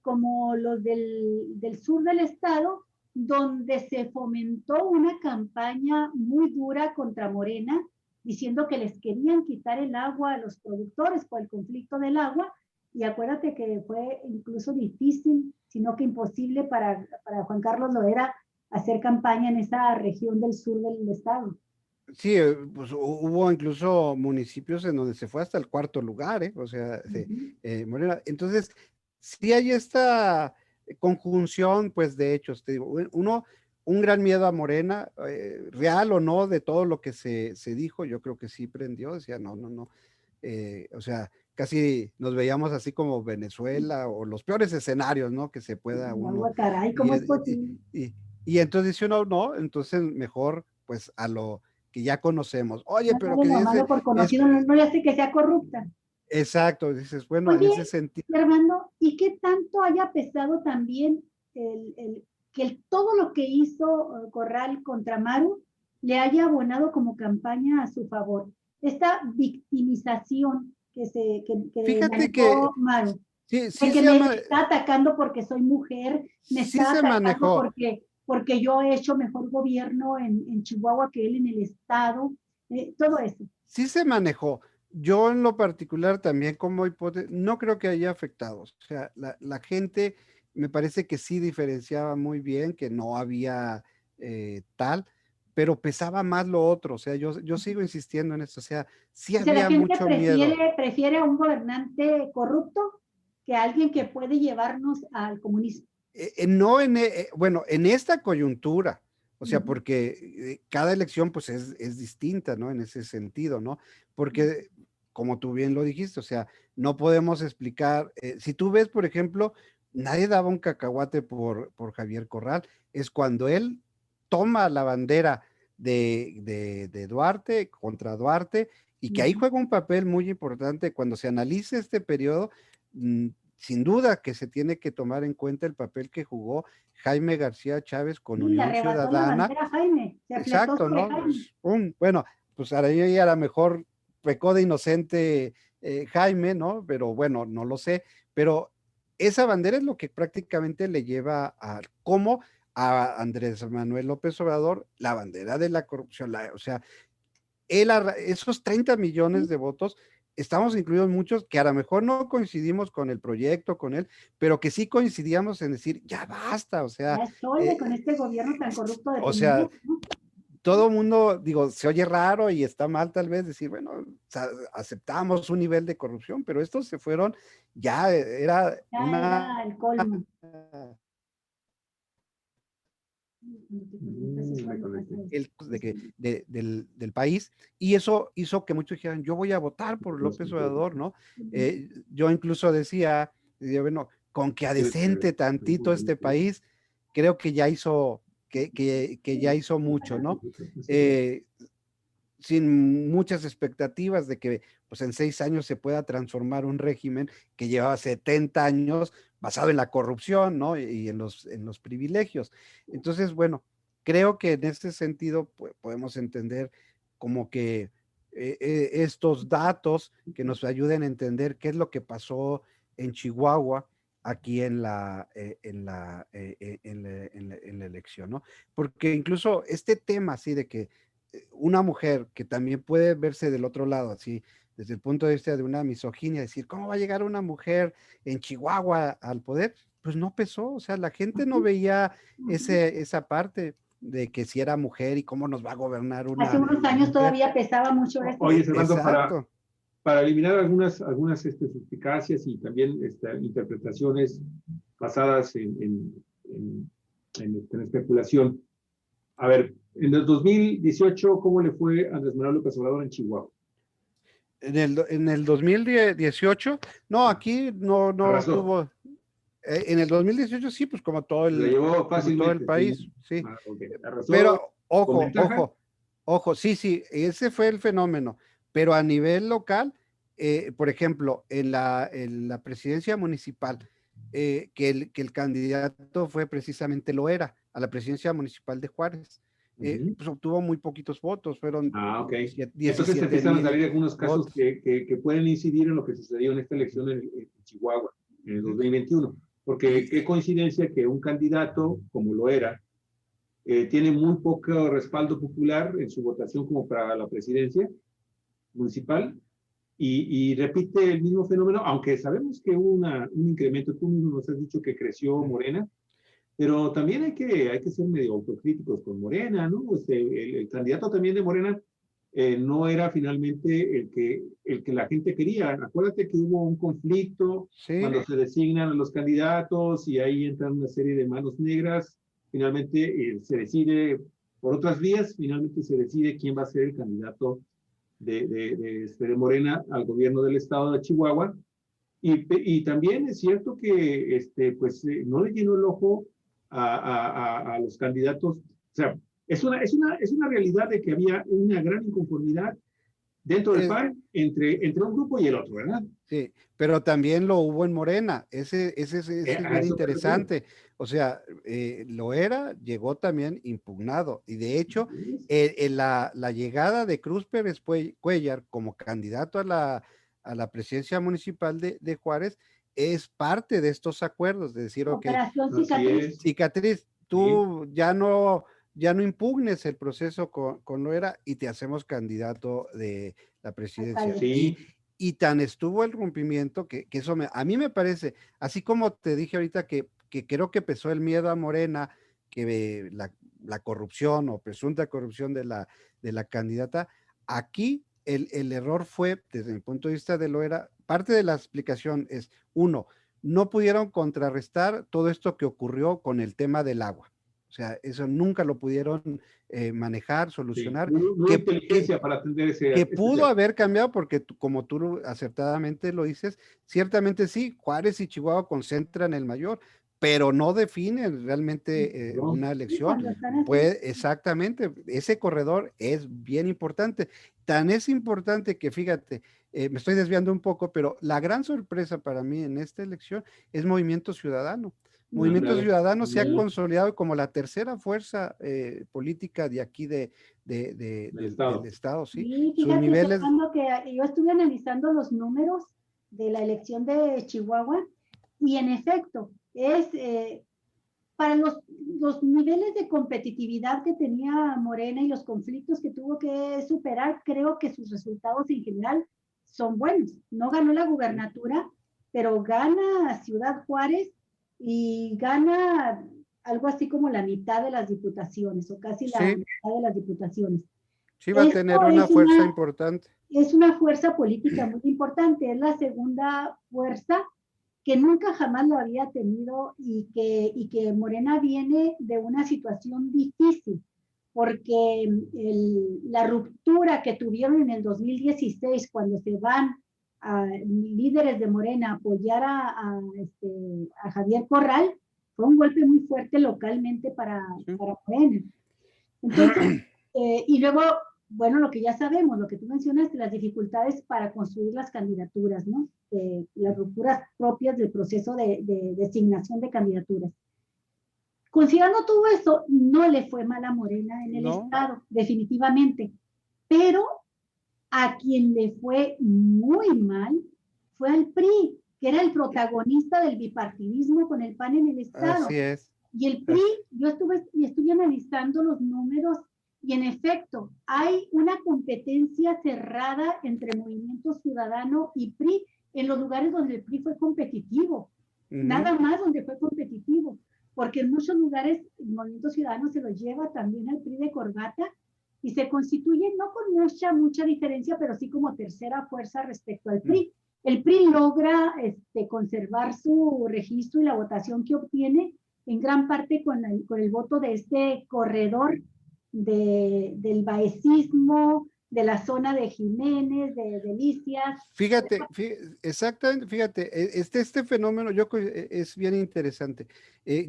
como los del sur del estado, donde se fomentó una campaña muy dura contra Morena, diciendo que les querían quitar el agua a los productores por el conflicto del agua. Y acuérdate que fue incluso difícil, sino que imposible para Juan Carlos Loera hacer campaña en esa región del sur del estado. Sí, pues hubo incluso municipios en donde se fue hasta el 4.º lugar, ¿eh? O sea, Morena. Entonces, sí hay esta conjunción, pues, de hechos. Te digo, un gran miedo a Morena, real o no, de todo lo que se dijo, yo creo que sí prendió, decía, no, no, no. O sea, casi nos veíamos así como Venezuela o los peores escenarios, ¿no? Que se pueda uno. No, caray, Y, ¿cómo es posible? y entonces dice uno, no, entonces mejor, pues, a lo que ya conocemos. Oye, No pero sale que lo dice, malo por es, conocido, no, no ya sé que sea corrupta. exacto, dices, bueno, en ese Oye, sentido. Armando, ¿y qué tanto haya pesado también todo lo que hizo Corral contra Maru le haya abonado como campaña a su favor? Esta victimización que Fíjate que manejó Maru, sí, de sí que se me llama, está atacando porque soy mujer, me sí está se atacando manejó. porque yo he hecho mejor gobierno en Chihuahua que él en el estado, todo eso. Sí se manejó. Yo en lo particular también como hipótesis, no creo que haya afectado. O sea, la gente me parece que sí diferenciaba muy bien, que no había tal, pero pesaba más lo otro. O sea, yo sigo insistiendo en esto. O sea, sí O sea, la había gente mucho miedo. prefiere a un gobernante corrupto que a alguien que puede llevarnos al comunismo. No bueno, en esta coyuntura, o sea, Ujú. porque cada elección pues es distinta, ¿no? En ese sentido, ¿no? Porque, como tú bien lo dijiste, o sea, no podemos explicar, si tú ves, por ejemplo, nadie daba un cacahuate por Javier Corral, es cuando él toma la bandera de Duarte contra Duarte, y que ahí Ujú. juega un papel muy importante cuando se analice este periodo. Sin duda que se tiene que tomar en cuenta el papel que jugó Jaime García Chávez con Sí, le Unión arrebató la Ciudadana. bandera a Jaime, se fletó Exacto, sobre ¿no? Jaime. Bueno, pues ahí a lo mejor pecó de inocente Jaime, ¿no? Pero bueno, no lo sé. Pero esa bandera es lo que prácticamente le lleva a cómo a Andrés Manuel López Obrador la bandera de la corrupción. O sea, esos 30 millones de votos, estamos incluidos muchos que a lo mejor no coincidimos con el proyecto, con él, pero que sí coincidíamos en decir, ya basta, Ya es chole con este gobierno tan corrupto de o sea, Peña, ¿no? todo mundo, digo, se oye raro y está mal tal vez decir, bueno, o sea, aceptamos un nivel de corrupción, pero estos se fueron, ya era Ya una era el colmo. Me conecté. del país, y eso hizo que muchos dijeran, yo voy a votar por López Obrador, ¿no? Yo incluso decía, bueno, con que adecente tantito este país, creo que ya hizo, que ya hizo mucho, ¿no? Eh, Sin muchas expectativas de que pues en 6 años se pueda transformar un régimen que llevaba 70 años basado en la corrupción, ¿no? Y en los privilegios. Entonces, bueno, creo que en este sentido podemos entender como que estos datos que nos ayuden a entender qué es lo que pasó en Chihuahua aquí en la elección, ¿no? Porque incluso este tema así de que una mujer que también puede verse del otro lado, así, desde el punto de vista de una misoginia, decir, ¿cómo va a llegar una mujer en Chihuahua al poder? Pues no pesó, o sea, la gente no veía esa parte de que si era mujer y cómo nos va a gobernar Hace una unos años mujer. todavía pesaba mucho esto. Oye, Fernando, Exacto. para eliminar algunas suspicacias y también interpretaciones basadas en especulación. A ver, en el 2018, ¿cómo le fue a Andrés Manuel López Obrador en Chihuahua? En el 2018, no, aquí no Arrasó. tuvo, en el 2018 sí, pues Se llevó como todo el fácilmente, sí. país, sí. Ah, ok. Arrasó Pero con ventaja. ojo, sí, sí, ese fue el fenómeno. Pero a nivel local, por ejemplo, en la presidencia municipal, que el candidato fue precisamente a la presidencia municipal de Juárez, pues obtuvo muy poquitos votos, fueron Ah, ok. Entonces 17 empiezan a salir mil algunos casos votos. que pueden incidir en lo que sucedió en esta elección en Chihuahua en el 2021. Porque qué Y, coincidencia que un candidato, como lo era, tiene muy poco respaldo popular en su votación como para la presidencia municipal y repite el mismo fenómeno, aunque sabemos que hubo un incremento, tú mismo nos has dicho que creció Morena, pero también hay que ser medio autocríticos con Morena, ¿no? El candidato también de Morena no era finalmente el que la gente quería. Acuérdate que hubo un conflicto Sí. cuando se designan a los candidatos y ahí entran una serie de manos negras. Finalmente se decide, por otras vías, finalmente se decide quién va a ser el candidato de Morena al gobierno del estado de Chihuahua. Y también es cierto que no le llenó el ojo a los candidatos. O sea, es una realidad de que había una gran inconformidad dentro del PAN entre un grupo y el otro, ¿verdad? Sí, pero también lo hubo en Morena, ese es bien interesante. O sea, lo era, llegó también impugnado. Y de hecho, la llegada de Cruz Pérez Cuellar como candidato a la presidencia municipal de Juárez es parte de estos acuerdos, de decir, ok, Operación Cicatriz. Cicatriz, tú ya no impugnes el proceso con Loera y te hacemos candidato de la presidencia. Sí. Y tan estuvo el rompimiento que eso a mí me parece, así como te dije ahorita que creo que pesó el miedo a Morena, que la corrupción o presunta corrupción de la candidata, aquí el error fue, desde mi punto de vista de Loera, parte de la explicación es, uno, no pudieron contrarrestar todo esto que ocurrió con el tema del agua. O sea, eso nunca lo pudieron manejar, solucionar. Sí, no hay inteligencia para atender que pudo haber cambiado porque como tú acertadamente lo dices, ciertamente sí, Juárez y Chihuahua concentran el mayor, pero no definen realmente una elección. Exactamente, ese corredor es bien importante. Tan es importante que, fíjate, me estoy desviando un poco, pero la gran sorpresa para mí en esta elección es Movimiento Ciudadano. Movimiento Ciudadano se ha consolidado como la tercera fuerza política de aquí del estado, ¿sí? Sí, fíjate, niveles... que yo estuve analizando los números de la elección de Chihuahua y en efecto, es para los niveles de competitividad que tenía Morena y los conflictos que tuvo que superar, creo que sus resultados en general son buenos. No ganó la gubernatura, pero gana Ciudad Juárez y gana algo así como la mitad de las diputaciones, o casi la mitad de las diputaciones. Sí, va a tener una fuerza importante. Es una fuerza política muy importante, es la segunda fuerza que nunca jamás lo había tenido y que Morena viene de una situación difícil, porque la ruptura que tuvieron en el 2016 cuando se van a líderes de Morena a apoyar a Javier Corral, fue un golpe muy fuerte localmente para Morena. Entonces, y luego, bueno, lo que ya sabemos, lo que tú mencionaste, las dificultades para construir las candidaturas, ¿no? Las rupturas propias del proceso de designación de candidaturas. Considerando todo eso, no le fue mal a Morena en el estado, definitivamente, pero a quien le fue muy mal fue al PRI, que era el protagonista del bipartidismo con el PAN en el estado. Así es. Y el PRI, yo estuve analizando los números y en efecto hay una competencia cerrada entre Movimiento Ciudadano y PRI en los lugares donde el PRI fue competitivo, nada más donde fue competitivo, porque en muchos lugares el Movimiento Ciudadano se lo lleva también al PRI de corbata y se constituye no con mucha diferencia, pero sí como tercera fuerza respecto al PRI. El PRI logra conservar su registro y la votación que obtiene en gran parte con el voto de este corredor del baecismo, de la zona de Jiménez, de Delicias. Fíjate, exactamente, fíjate, este fenómeno yo creo es bien interesante.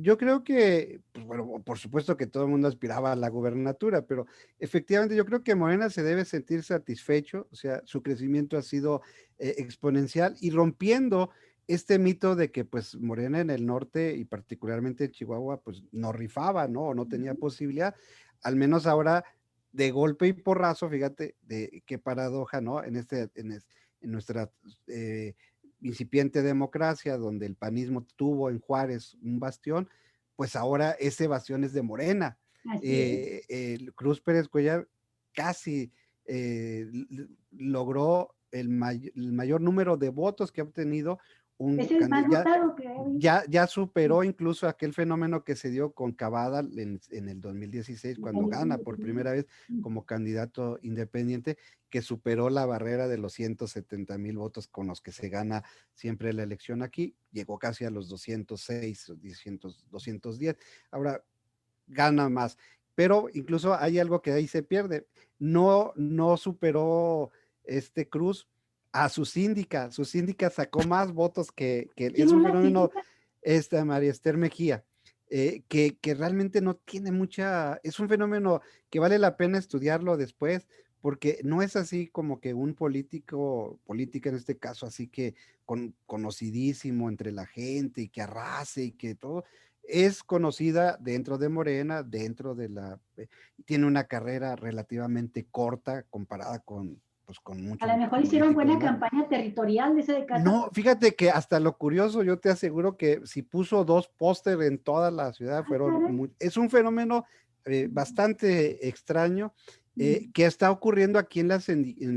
Yo creo que, pues bueno, por supuesto que todo el mundo aspiraba a la gubernatura, pero efectivamente yo creo que Morena se debe sentir satisfecho, o sea, su crecimiento ha sido exponencial y rompiendo este mito de que pues Morena en el norte y particularmente en Chihuahua pues no rifaba, ¿no? O no tenía posibilidad, al menos ahora de golpe y porrazo, fíjate, de qué paradoja, ¿no? En nuestra incipiente democracia, donde el panismo tuvo en Juárez un bastión, pues ahora ese bastión es de Morena. Cruz Pérez Cuellar casi logró el mayor número de votos que ha obtenido un Es el más candidato, votado que hay. ya superó incluso aquel fenómeno que se dio con Cavada en el 2016, cuando gana por primera vez como candidato independiente, que superó la barrera de los 170,000 votos con los que se gana siempre la elección aquí, llegó casi a los 206, 210. Ahora gana más, pero incluso hay algo que ahí se pierde. No superó Cruz a su síndica sacó más votos que es ¿Quién es un la fenómeno, síndica? María Esther Mejía, que realmente no tiene mucha, es un fenómeno que vale la pena estudiarlo después, porque no es así como que un política en este caso, así que conocidísimo entre la gente y que arrase y que todo. Es conocida dentro de Morena, tiene una carrera relativamente corta comparada con A muchos lo mejor hicieron políticos buena más. campaña territorial de ese de casa. No, fíjate que hasta lo curioso, yo te aseguro que si puso 2 póster en toda la ciudad, es un fenómeno bastante extraño que está ocurriendo aquí en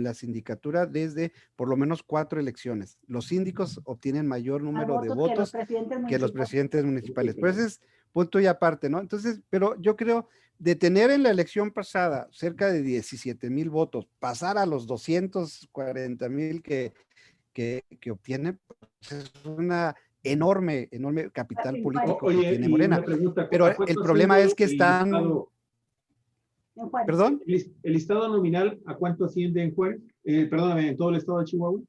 la sindicatura desde por lo menos 4 elecciones. Los síndicos obtienen mayor número de votos que los presidentes municipales. Pues es punto y aparte, ¿no? Entonces, pero yo creo de tener en la elección pasada cerca de 17,000 votos, pasar a los 240,000 que obtiene, pues es una enorme capital político que Oye, tiene y Morena. una pregunta, Pero el problema es que están... ¿Perdón? ¿El listado nominal a cuánto asciende en Juárez? Perdóname, en todo el estado de Chihuahua.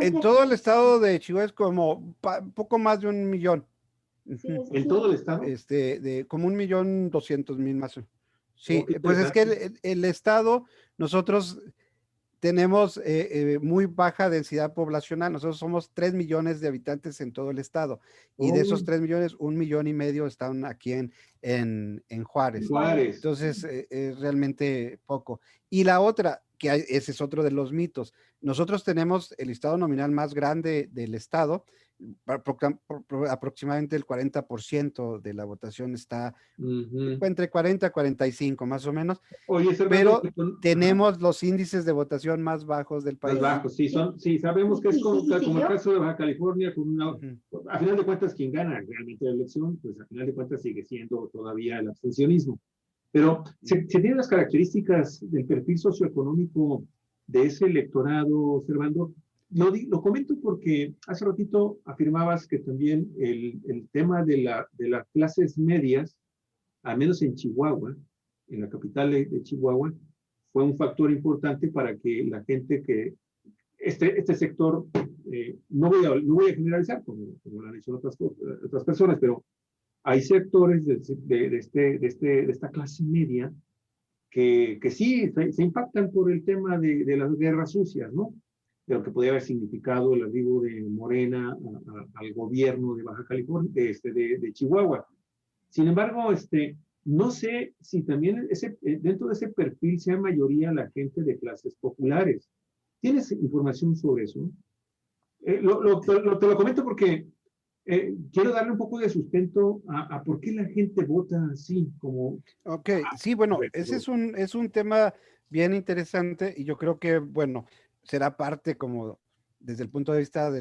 En todo el estado de Chihuahua es como poco más de 1,000,000. Sí, ¿En todo el estado? Como 1,200,000 más. Sí, Oh, pues es que el estado, nosotros tenemos muy baja densidad poblacional. Nosotros somos 3 millones de habitantes en todo el estado. Y de esos 3 millones, 1,500,000 están aquí en Juárez. Entonces, es realmente poco. Y la otra, ese es otro de los mitos. Nosotros tenemos el listado nominal más grande del estado. Aproximadamente el 40% de la votación está entre 40 y 45 más o menos. Oye, pero tenemos los índices de votación más bajos del país. Más bajos, sí, sabemos que es como el caso de Baja California, a final de cuentas quien gana realmente la elección, pues a final de cuentas sigue siendo todavía el abstencionismo. Pero se tienen las características del perfil socioeconómico de ese electorado, Servando. Lo comento porque hace ratito afirmabas que también el tema de las clases medias, al menos en Chihuahua, en la capital de Chihuahua, fue un factor importante para que la gente que este sector, no voy a generalizar como lo han hecho otras personas, pero hay sectores de esta clase media que sí se impactan por el tema de las guerras sucias, ¿no? De lo que podría haber significado el arribo de Morena al gobierno de Baja California, de Chihuahua. Sin embargo, no sé si también dentro de ese perfil sea mayoría la gente de clases populares. ¿Tienes información sobre eso? Te lo comento porque quiero darle un poco de sustento a por qué la gente vota así, como... Ok, sí, bueno, ese es un tema bien interesante y yo creo que, bueno, será parte como desde el punto de vista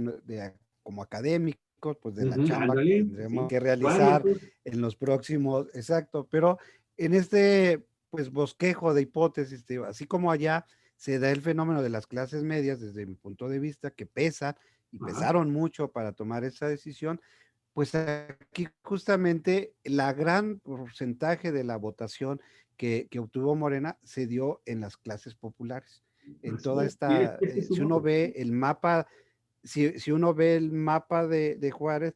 como académico, pues de la chamba que tendremos que realizar en los próximos, exacto, pero en pues bosquejo de hipótesis, así como allá se da el fenómeno de las clases medias desde mi punto de vista que pesan y pesaron mucho para tomar esa decisión, pues aquí justamente la gran porcentaje de la votación que obtuvo Morena se dio en las clases populares. En toda esta, si uno ve el mapa, si uno ve el mapa de Juárez,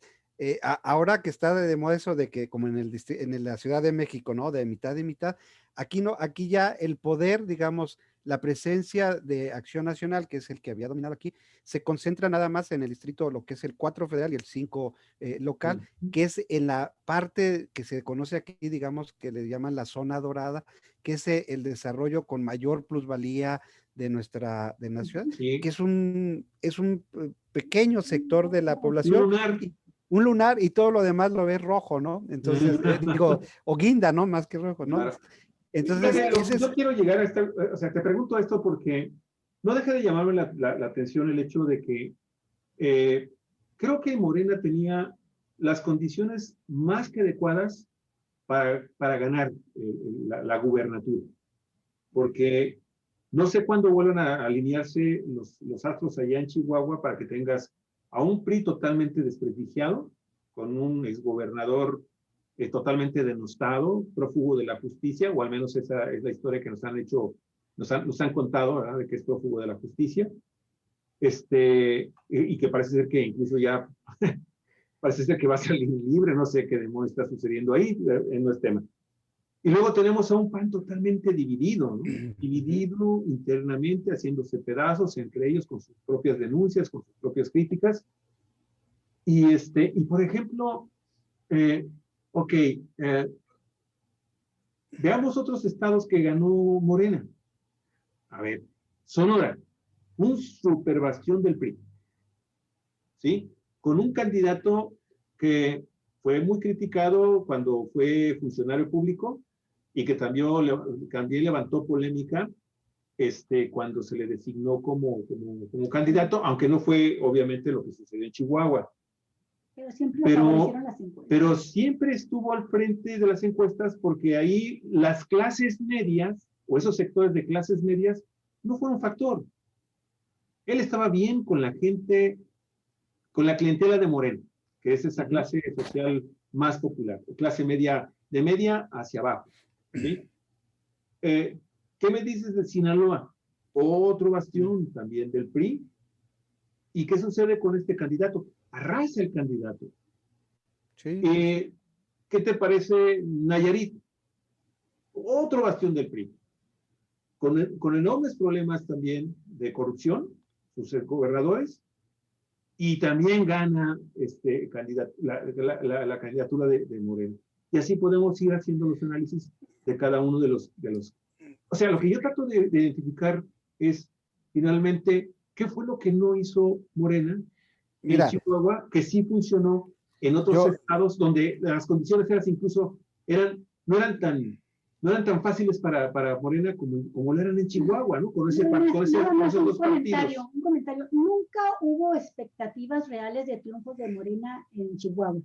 ahora que está de moda eso de que como en la Ciudad de México, ¿no? De mitad y mitad, aquí no, aquí ya el poder, digamos, la presencia de Acción Nacional, que es el que había dominado aquí, se concentra nada más en el distrito, lo que es el 4 federal y el 5 local, que es en la parte que se conoce aquí, digamos, que le llaman la zona dorada, que es el desarrollo con mayor plusvalía de nuestra ciudad, que es un pequeño sector de la población. Un lunar y todo lo demás lo ves rojo, ¿no? Entonces, digo, o guinda, ¿no? Más que rojo, ¿no? Claro. Entonces, no quiero llegar a o sea, te pregunto esto porque no deja de llamarme la atención el hecho de que creo que Morena tenía las condiciones más que adecuadas para ganar la gubernatura, porque no sé cuándo vuelvan a alinearse los astros allá en Chihuahua para que tengas a un PRI totalmente desprestigiado, con un exgobernador totalmente denostado, prófugo de la justicia, o al menos esa es la historia que nos han hecho, nos han contado, ¿verdad?, de que es prófugo de la justicia, y que parece ser que incluso ya parece ser que va a salir libre, no sé qué demonios está sucediendo ahí, no es tema. Y luego tenemos a un PAN totalmente dividido, ¿no? Dividido internamente, haciéndose pedazos entre ellos con sus propias denuncias, con sus propias críticas. Y por ejemplo, veamos otros estados que ganó Morena. A ver, Sonora, un super bastión del PRI, ¿sí? Con un candidato que fue muy criticado cuando fue funcionario público y que también levantó polémica cuando se le designó como candidato, aunque no fue obviamente lo que sucedió en Chihuahua. Pero siempre lo favorecieron las encuestas. Pero siempre estuvo al frente de las encuestas porque ahí las clases medias, o esos sectores de clases medias, no fueron factor. Él estaba bien con la gente, con la clientela de Morena, que es esa clase social más popular, clase media, de media hacia abajo, ¿sí? ¿Qué me dices de Sinaloa? Otro bastión también del PRI. ¿Y qué sucede con este candidato? Arrasa el candidato. Sí. ¿Qué te parece Nayarit? Otro bastión del PRI. Con enormes problemas también de corrupción, sus gobernadores, y también gana la candidatura de Moreno. Y así podemos ir haciendo los análisis de cada uno de los. O sea, lo que yo trato de identificar es, finalmente, ¿qué fue lo que no hizo Morena en Chihuahua, que sí funcionó en otros estados donde las condiciones incluso no eran tan fáciles para Morena como lo eran en Chihuahua, ¿no? Con esos dos partidos. Un comentario. Nunca hubo expectativas reales de triunfos de Morena en Chihuahua.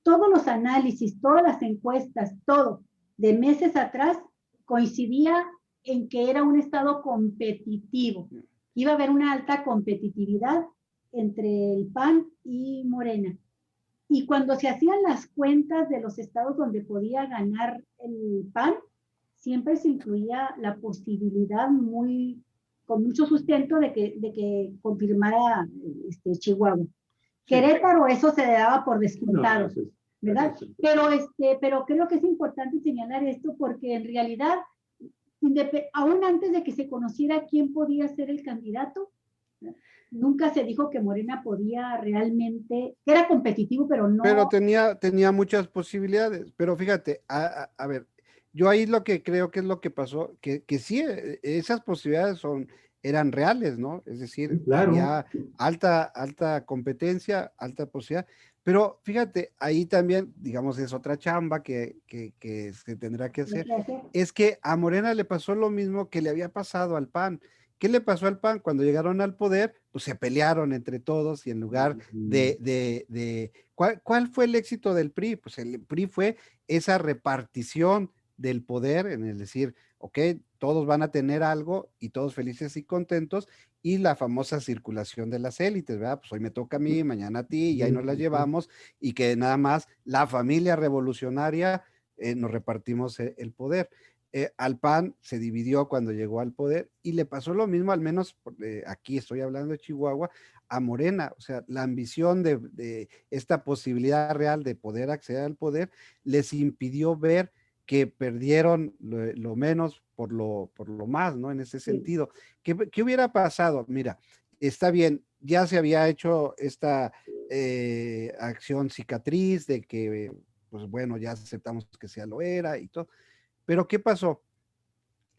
Todos los análisis, todas las encuestas, todo, de meses atrás, coincidía en que era un estado competitivo. Iba a haber una alta competitividad entre el PAN y Morena. Y cuando se hacían las cuentas de los estados donde podía ganar el PAN, siempre se incluía la posibilidad con mucho sustento de que confirmara Chihuahua. Sí. Querétaro, eso se daba por descontado, ¿verdad? Pero creo que es importante señalar esto porque en realidad, aún antes de que se conociera quién podía ser el candidato, nunca se dijo que Morena podía realmente, que era competitivo, pero no. Pero tenía muchas posibilidades. Pero fíjate, a ver, yo ahí lo que creo que es lo que pasó, que sí, esas posibilidades eran reales, ¿no? Es decir, claro, había alta competencia, alta posibilidad. Pero fíjate, ahí también, digamos, es otra chamba que se tendrá que hacer. Es que a Morena le pasó lo mismo que le había pasado al PAN. ¿Qué le pasó al PAN? Cuando llegaron al poder, pues se pelearon entre todos y en lugar ¿cuál fue el éxito del PRI? Pues el PRI fue esa repartición del poder, en el decir, ok, todos van a tener algo y todos felices y contentos, y la famosa circulación de las élites, ¿verdad? Pues hoy me toca a mí, mañana a ti, y ahí nos las llevamos, y que nada más la familia revolucionaria nos repartimos el poder. Al PAN se dividió cuando llegó al poder y le pasó lo mismo, al menos aquí estoy hablando de Chihuahua, a Morena. O sea, la ambición de esta posibilidad real de poder acceder al poder les impidió ver que perdieron lo menos por lo más, ¿no? En ese sentido. ¿Qué hubiera pasado? Mira, está bien, ya se había hecho esta acción cicatriz de que, pues bueno, ya aceptamos que sea lo era y todo. Pero ¿qué pasó?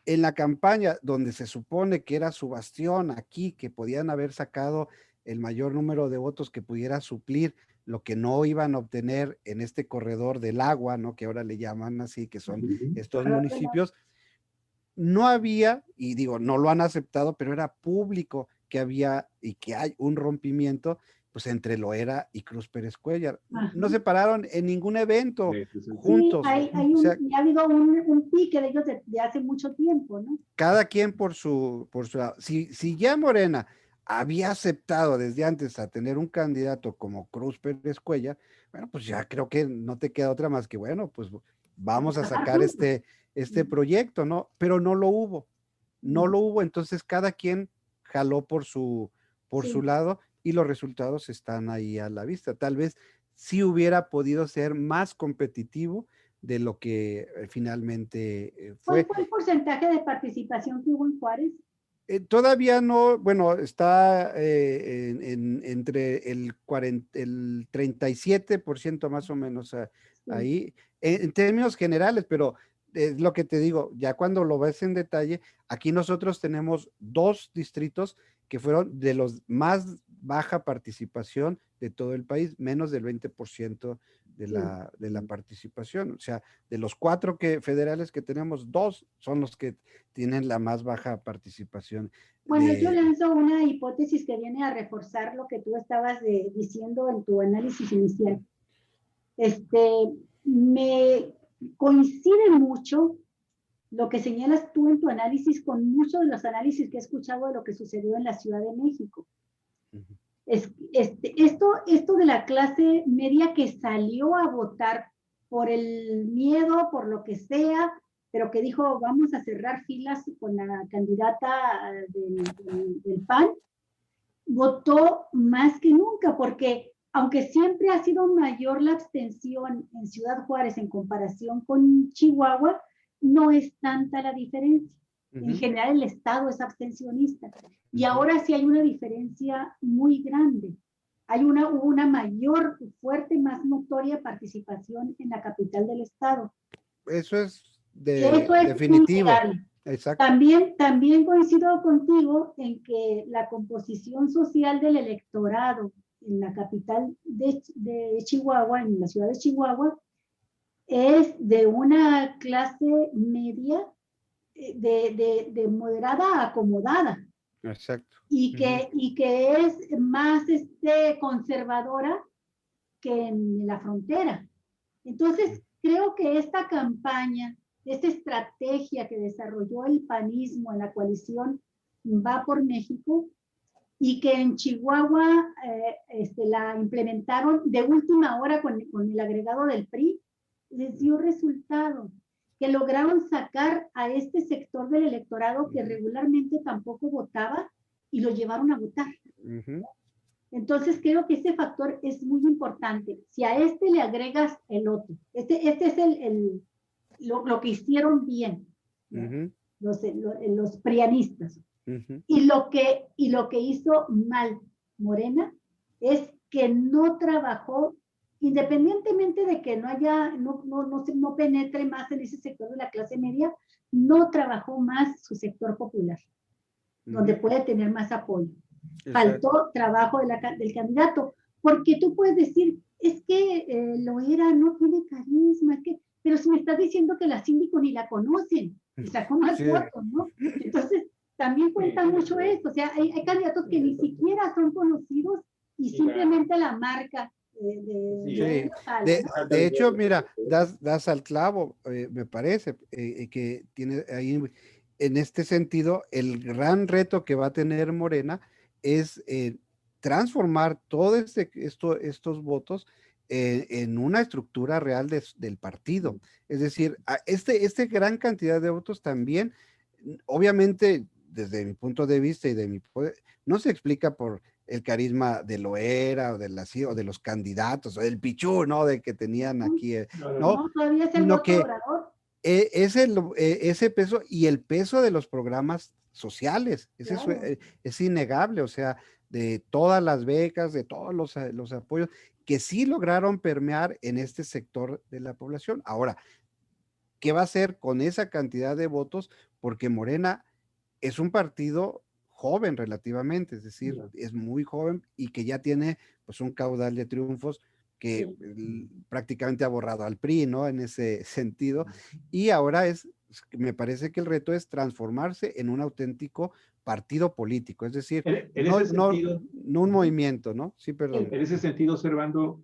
En la campaña donde se supone que era su bastión aquí, que podían haber sacado el mayor número de votos que pudiera suplir lo que no iban a obtener en este corredor del agua, ¿no? Que ahora le llaman así, que son estos municipios, no había, y digo, no lo han aceptado, pero era público que había y que hay un rompimiento pues entre Loera y Cruz Pérez Cuéllar. Ajá. No se pararon en ningún evento Sí, juntos. O sea, ha habido un pique de ellos de hace mucho tiempo, ¿no? cada quien por su lado. Si ya Morena había aceptado desde antes a tener un candidato como Cruz Pérez Cuéllar, bueno, pues ya creo que no te queda otra más que, bueno, pues vamos a sacar este proyecto, ¿no? Pero no lo hubo, no lo hubo, entonces cada quien jaló por su lado y los resultados están ahí a la vista. Tal vez sí hubiera podido ser más competitivo de lo que finalmente ¿Cuál fue. fue el porcentaje de participación que hubo en Juárez? Todavía no, bueno, está entre el 37% más o menos ahí, en términos generales, pero es lo que te digo, ya cuando lo ves en detalle, aquí nosotros tenemos 2 distritos que fueron de los más baja participación de todo el país, menos del 20% de la participación. O sea, de los 4 federales que tenemos, 2 son los que tienen la más baja participación. Bueno, yo lanzo una hipótesis que viene a reforzar lo que tú estabas diciendo en tu análisis inicial. Me coincide mucho lo que señalas tú en tu análisis con muchos de los análisis que he escuchado de lo que sucedió en la Ciudad de México. Esto de la clase media que salió a votar por el miedo, por lo que sea, pero que dijo, vamos a cerrar filas con la candidata del PAN, votó más que nunca, porque aunque siempre ha sido mayor la abstención en Ciudad Juárez en comparación con Chihuahua, no es tanta la diferencia. En general el Estado es abstencionista. Y ahora sí hay una diferencia muy grande. Hay una mayor, fuerte, más notoria participación en la capital del Estado. Eso es Eso es definitivo. Exacto. También coincido contigo en que la composición social del electorado en la capital de Chihuahua, en la ciudad de Chihuahua, es de una clase media de moderada a acomodada. Exacto. Y que es más conservadora que en la frontera. Entonces, creo que esta campaña, esta estrategia que desarrolló el panismo en la coalición Va por México y que en Chihuahua la implementaron de última hora con el agregado del PRI, les dio resultado, que lograron sacar a este sector del electorado que regularmente tampoco votaba y lo llevaron a votar. Entonces creo que ese factor es muy importante. Si a este le agregas el otro, este es lo que hicieron bien los prianistas. Y lo que hizo mal Morena es que no trabajó, independientemente de que no penetre más en ese sector de la clase media, no trabajó más su sector popular, donde puede tener más apoyo. Faltó trabajo del candidato, porque tú puedes decir, es que Loera no tiene carisma, pero si me estás diciendo que la síndico ni la conocen, y sacó más votos, ¿no? Entonces, también cuenta mucho esto, o sea, hay candidatos que ni siquiera son conocidos y simplemente la marca de hecho, mira, das al clavo, me parece, que tiene ahí, en este sentido, el gran reto que va a tener Morena es transformar todos estos votos en una estructura real del partido. Es decir, este gran cantidad de votos también, obviamente, desde mi punto de vista y no se explica por el carisma de Loera o de los candidatos o del Pichú, ¿no? De que tenían aquí, ¿no? Todavía es el Sino voto que orador. ese peso y el peso de los programas sociales, Claro. es innegable, o sea, de todas las becas, de todos los apoyos que sí lograron permear en este sector de la población. Ahora, ¿qué va a hacer con esa cantidad de votos? Porque Morena es un partido joven relativamente, es decir, es muy joven y que ya tiene pues un caudal de triunfos que prácticamente ha borrado al PRI, ¿no? En ese sentido. Y ahora es me parece que el reto es transformarse en un auténtico partido político, es decir, no un movimiento, ¿no? Sí, perdón. En ese sentido, Servando,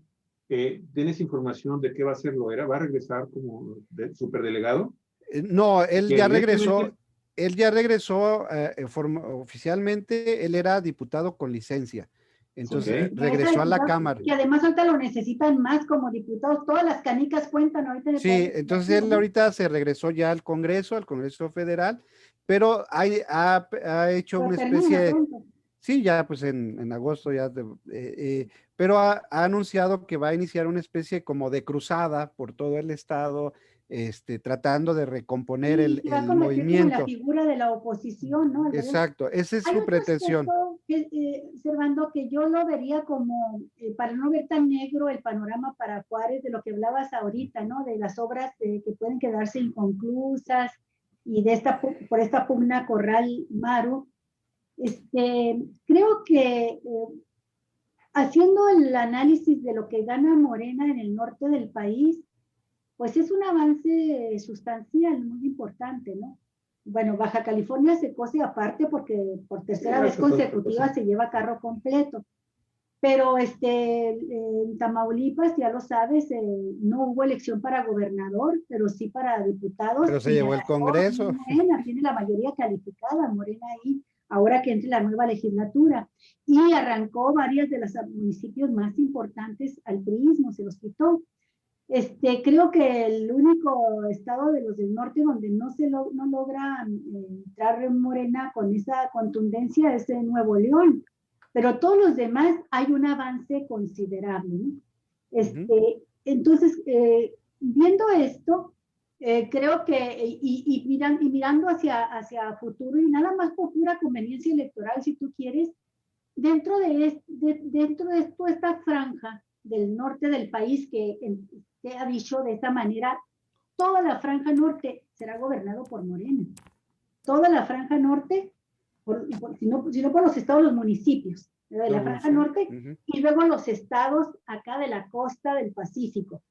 ¿tienes información de qué va a hacer Loera? ¿Va a regresar como superdelegado? No, él ya regresó. Él ya regresó oficialmente, él era diputado con licencia. Entonces regresó a la Cámara. Y además ahorita lo necesitan más como diputados, todas las canicas cuentan ahorita. Sí, entonces él ahorita se regresó ya al Congreso Federal, pero ha hecho una especie de... Sí, ya pues en agosto ya, pero ha anunciado que va a iniciar una especie como de cruzada por todo el estado, tratando de recomponer el movimiento. La figura de la oposición, ¿no? Exacto, esa es su pretensión. Servando, que yo lo vería como, para no ver tan negro el panorama para Juárez, de lo que hablabas ahorita, ¿no? De las obras que pueden quedarse inconclusas y por esta pugna Corral Maru. Creo que haciendo el análisis de lo que gana Morena en el norte del país, pues es un avance sustancial, muy importante, ¿no? Bueno, Baja California se cose aparte porque por tercera vez consecutiva se lleva carro completo. Pero en Tamaulipas, ya lo sabes, no hubo elección para gobernador, pero sí para diputados. Pero se llevó el Congreso. Morena tiene la mayoría calificada, Morena ahí, ahora que entre la nueva legislatura. Y arrancó varias de los municipios más importantes al priismo, se los quitó. Creo que el único estado de los del norte donde no logra entrar en Morena con esa contundencia es en Nuevo León, pero todos los demás hay un avance considerable, ¿no? Entonces, viendo esto, creo que, mirando hacia futuro y nada más por pura conveniencia electoral, si tú quieres, dentro de esto, esta franja del norte del país que ha dicho de esta manera, toda la franja norte será gobernado por Morena. Toda la franja norte, si no por los estados, los municipios de la franja norte, y luego los estados acá de la costa del Pacífico.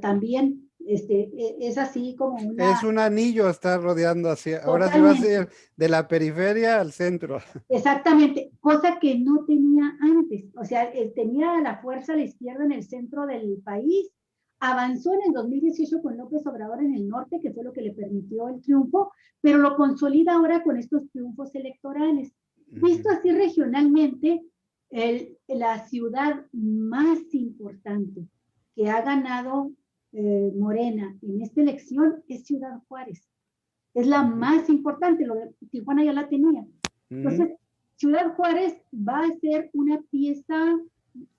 También es así como es un anillo, está rodeando hacia, ahora sí va a ser de la periferia al centro. Exactamente, cosa que no tenía antes. O sea, tenía la fuerza a la izquierda en el centro del país. Avanzó en el 2018 con López Obrador en el norte, que fue lo que le permitió el triunfo, pero lo consolida ahora con estos triunfos electorales. Visto así regionalmente, la ciudad más importante que ha ganado Morena en esta elección es Ciudad Juárez. Es la más importante, Tijuana ya la tenía. Entonces, Ciudad Juárez va a ser una pieza,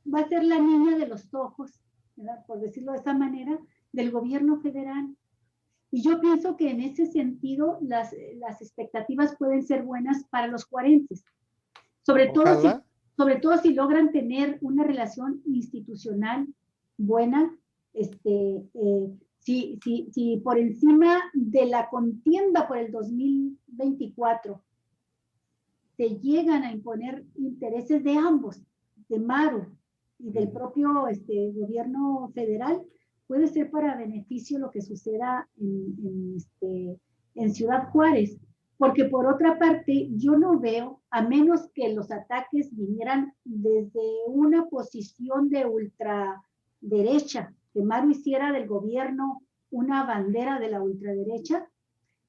va a ser la niña de los ojos, ¿verdad? Por decirlo de esa manera, del gobierno federal. Y yo pienso que en ese sentido las expectativas pueden ser buenas para los juarenses. Sobre todo si logran tener una relación institucional buena, si por encima de la contienda por el 2024 se llegan a imponer intereses de ambos, de Maru y del propio gobierno federal, puede ser para beneficio lo que suceda en Ciudad Juárez. Porque por otra parte, yo no veo, a menos que los ataques vinieran desde una posición de ultraderecha, que Maru hiciera del gobierno una bandera de la ultraderecha,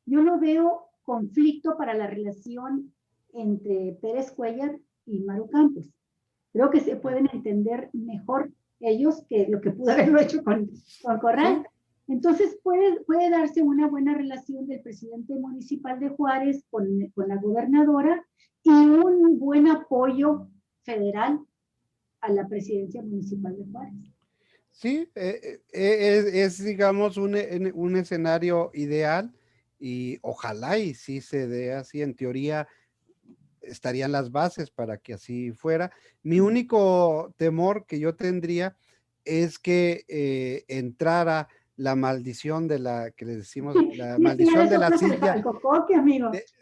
yo no veo conflicto para la relación entre Pérez Cuéllar y Maru Campos. Creo que se pueden entender mejor ellos que lo que pudo haberlo hecho con Corral. Entonces puede darse una buena relación del presidente municipal de Juárez con la gobernadora y un buen apoyo federal a la presidencia municipal de Juárez. Sí, es digamos un escenario ideal y ojalá y sí se dé así. En teoría estarían las bases para que así fuera. Mi único temor que yo tendría es que entrara la maldición de la que le decimos, la maldición de la silla.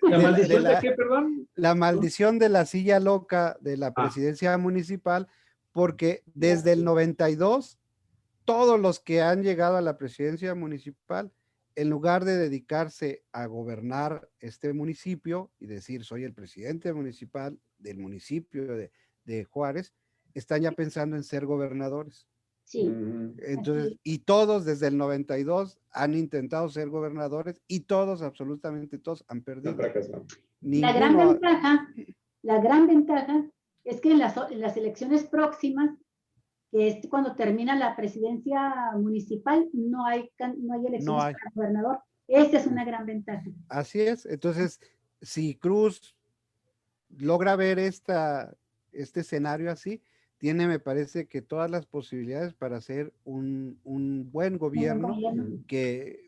¿La maldición de qué, perdón? La maldición de la silla loca de la presidencia municipal, porque desde el 92 todos los que han llegado a la presidencia municipal en lugar de dedicarse a gobernar este municipio y decir, soy el presidente municipal del municipio de Juárez, están ya pensando en ser gobernadores. Sí. Entonces, y todos desde el 92 han intentado ser gobernadores y todos, absolutamente todos, han perdido. La gran ventaja es que en las elecciones próximas, que es cuando termina la presidencia municipal, no hay elecciones para gobernador. Esa es una gran ventaja. Así es. Entonces, si Cruz logra ver este escenario así, tiene, me parece, que todas las posibilidades para hacer un buen gobierno, que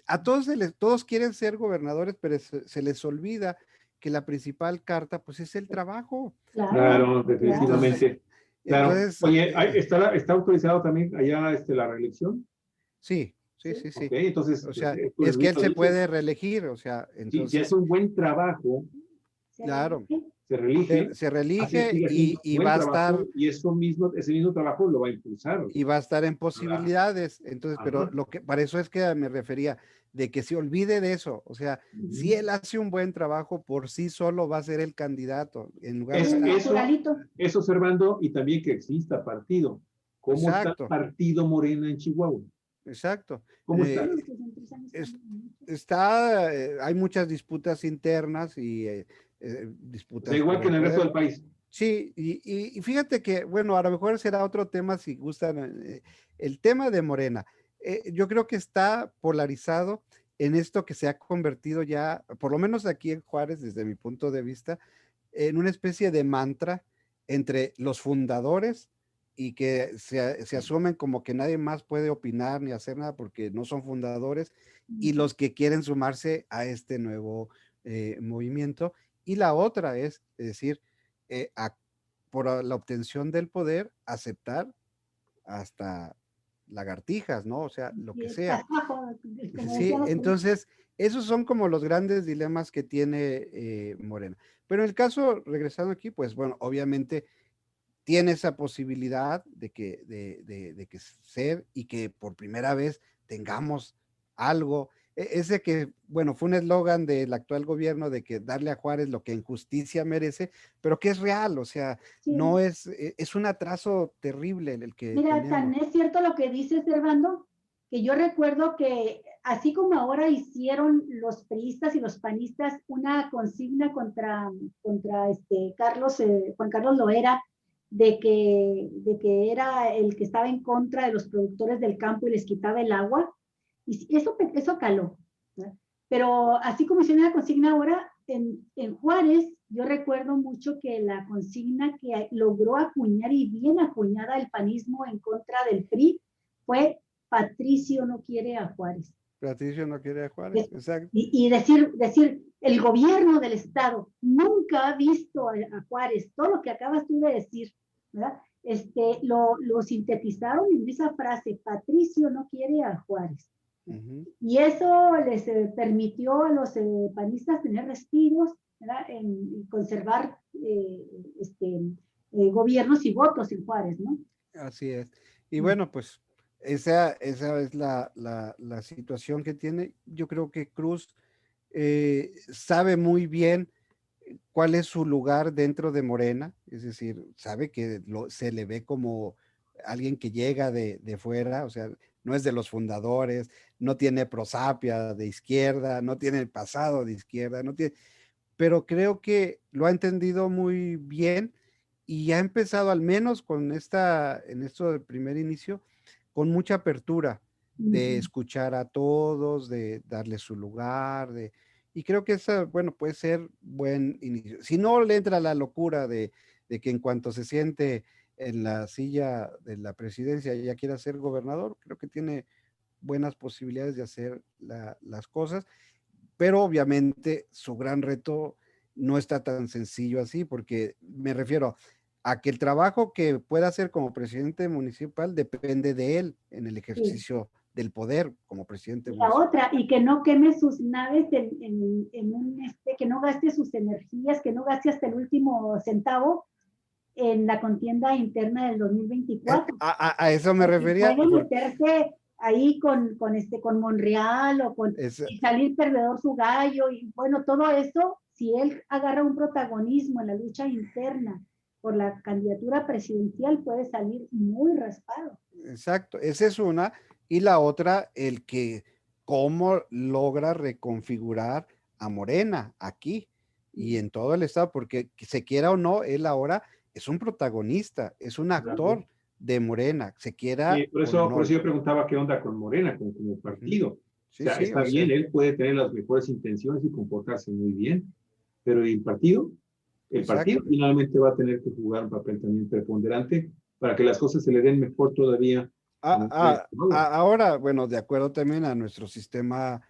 a todos todos quieren ser gobernadores, pero se les olvida que la principal carta, pues, es el trabajo. Claro, definitivamente. Claro. Entonces, oye, ¿está autorizado también allá la reelección? Sí. Okay, entonces, o sea, es que él se puede reelegir, o sea, entonces. Si hace un buen trabajo. Claro. Se reelige y va a estar. Y ese mismo trabajo lo va a impulsar. Y va a estar en posibilidades. Entonces, pero para eso es que me refería, de que se olvide de eso. O sea, si él hace un buen trabajo, por sí solo va a ser el candidato. En lugar eso, Servando, y también que exista partido. ¿Cómo está el partido Morena en Chihuahua? Exacto. ¿Cómo está? Hay muchas disputas internas y disputas. Igual que en el resto del país. Sí, y fíjate que, bueno, a lo mejor será otro tema si gustan. El tema de Morena, yo creo que está polarizado en esto que se ha convertido ya, por lo menos aquí en Juárez, desde mi punto de vista, en una especie de mantra entre los fundadores y que se asumen como que nadie más puede opinar ni hacer nada porque no son fundadores, y los que quieren sumarse a este nuevo movimiento. Y la otra es decir, por la obtención del poder, aceptar hasta lagartijas, ¿no? O sea, lo que sea. Sí, entonces, esos son como los grandes dilemas que tiene Morena. Pero en el caso, regresando aquí, pues bueno, obviamente tiene esa posibilidad de que ser y que por primera vez tengamos algo. Ese que, bueno, fue un eslogan del actual gobierno de que darle a Juárez lo que en justicia merece, pero que es real, o sea, no es un atraso terrible el que Mira, tan es cierto lo que dices, Servando, que yo recuerdo que así como ahora hicieron los priistas y los panistas una consigna contra Juan Carlos Loera, de que era el que estaba en contra de los productores del campo y les quitaba el agua, y eso caló, ¿verdad? Pero así como hicieron la consigna ahora, en Juárez, yo recuerdo mucho que la consigna que logró acuñar, y bien acuñada, el panismo en contra del PRI fue: Patricio no quiere a Juárez. Patricio no quiere a Juárez, exacto. Y decir, el gobierno del estado nunca ha visto a Juárez, todo lo que acabas tú de decir, ¿verdad? Lo sintetizaron en esa frase: Patricio no quiere a Juárez. Y eso les permitió a los panistas tener respiros, ¿verdad? En conservar gobiernos y votos en Juárez, ¿no? Así es. Y bueno, pues esa es la situación que tiene. Yo creo que Cruz sabe muy bien cuál es su lugar dentro de Morena, es decir, sabe que se le ve como alguien que llega de fuera, o sea, no es de los fundadores, no tiene prosapia de izquierda, no tiene el pasado de izquierda, pero creo que lo ha entendido muy bien y ha empezado, al menos en esto del primer inicio, con mucha apertura de escuchar a todos, de darle su lugar, y creo que esa, bueno, puede ser buen inicio. Si no le entra la locura de que en cuanto se siente en la silla de la presidencia ya quiera ser gobernador, creo que tiene buenas posibilidades de hacer las cosas, pero obviamente su gran reto no está tan sencillo así, porque me refiero a que el trabajo que pueda hacer como presidente municipal depende de él en el ejercicio del poder como presidente municipal. La otra, y que no queme sus naves que no gaste sus energías, que no gaste hasta el último centavo en la contienda interna del 2024. A eso me refería. Puede meterse ahí con Monreal o y salir perdedor su gallo, y bueno, todo eso, si él agarra un protagonismo en la lucha interna por la candidatura presidencial, puede salir muy raspado. Exacto, esa es una. Y la otra, el que cómo logra reconfigurar a Morena aquí y en todo el estado, porque se quiera o no, él ahora es un protagonista, es un actor de Morena, se quiera sí, por o no. eso yo preguntaba qué onda con Morena, como partido. Sí, o sea, sí, está bien, él puede tener las mejores intenciones y comportarse muy bien, pero el partido finalmente va a tener que jugar un papel también preponderante para que las cosas se le den mejor todavía. Ahora, bueno, de acuerdo también a nuestro sistema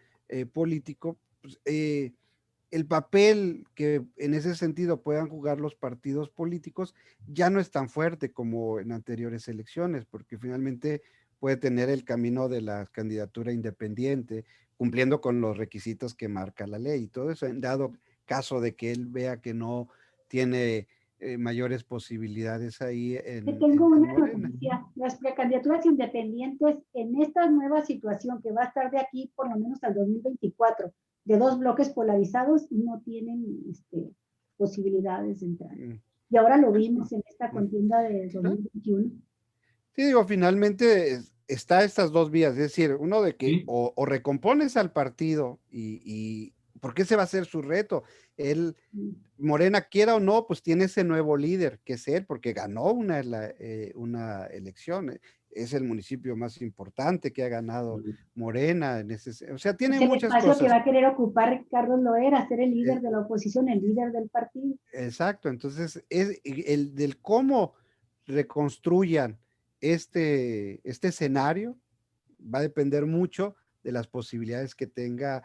político, pues, el papel que en ese sentido puedan jugar los partidos políticos ya no es tan fuerte como en anteriores elecciones, porque finalmente puede tener el camino de la candidatura independiente, cumpliendo con los requisitos que marca la ley y todo eso, en dado caso de que él vea que no tiene mayores posibilidades ahí tengo una Morena. noticia. Las precandidaturas independientes en esta nueva situación que va a estar de aquí por lo menos al 2024, de dos bloques polarizados, no tienen posibilidades de entrar. Y ahora lo vimos en esta contienda de 2021. Sí, digo, finalmente está estas dos vías, es decir, uno de que o recompones al partido y porque ese va a ser su reto. Él, Morena, quiera o no, pues tiene ese nuevo líder, que es él, porque ganó una elección. Es el municipio más importante que ha ganado Morena. O sea, tiene muchas cosas. El espacio que va a querer ocupar Carlos Loera, ser el líder de la oposición, el líder del partido. Exacto, entonces es el del cómo reconstruyan este escenario va a depender mucho de las posibilidades que tenga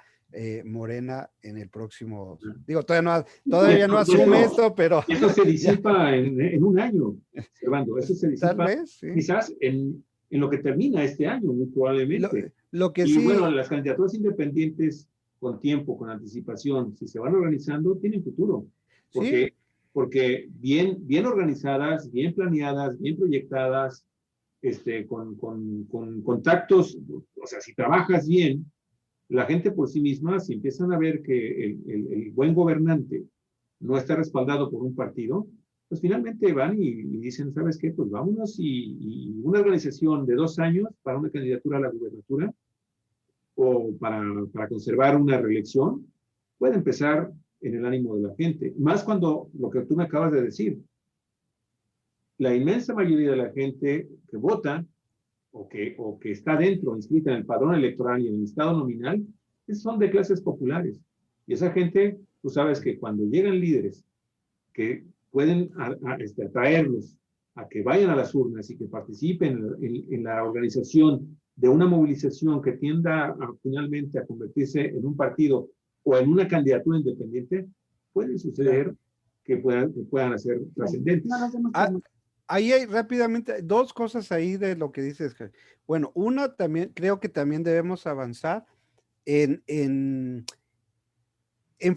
Morena en el próximo. Digo, todavía no asume esto, pero. Eso se disipa en un año, Servando. Eso se disipa tal vez, sí. Quizás en lo que termina este año, muy probablemente. Lo que y sí, bueno, las candidaturas independientes con tiempo, con anticipación, si se van organizando, tienen futuro. Porque bien organizadas, bien planeadas, bien proyectadas, con contactos, o sea, si trabajas bien, la gente por sí misma, si empiezan a ver que el buen gobernante no está respaldado por un partido, pues finalmente van y dicen, ¿sabes qué? Pues vámonos y una organización de 2 años para una candidatura a la gubernatura o para conservar una reelección puede empezar en el ánimo de la gente. Más cuando lo que tú me acabas de decir, la inmensa mayoría de la gente que vota o que está dentro, inscrita en el padrón electoral y en el estado nominal, son de clases populares. Y esa gente, tú sabes que cuando llegan líderes que pueden atraerlos a que vayan a las urnas y que participen en la organización de una movilización que tienda finalmente a convertirse en un partido o en una candidatura independiente, puede suceder que puedan hacer trascendentes. Ahí hay rápidamente dos cosas ahí de lo que dices. Bueno, una también, creo que también debemos avanzar en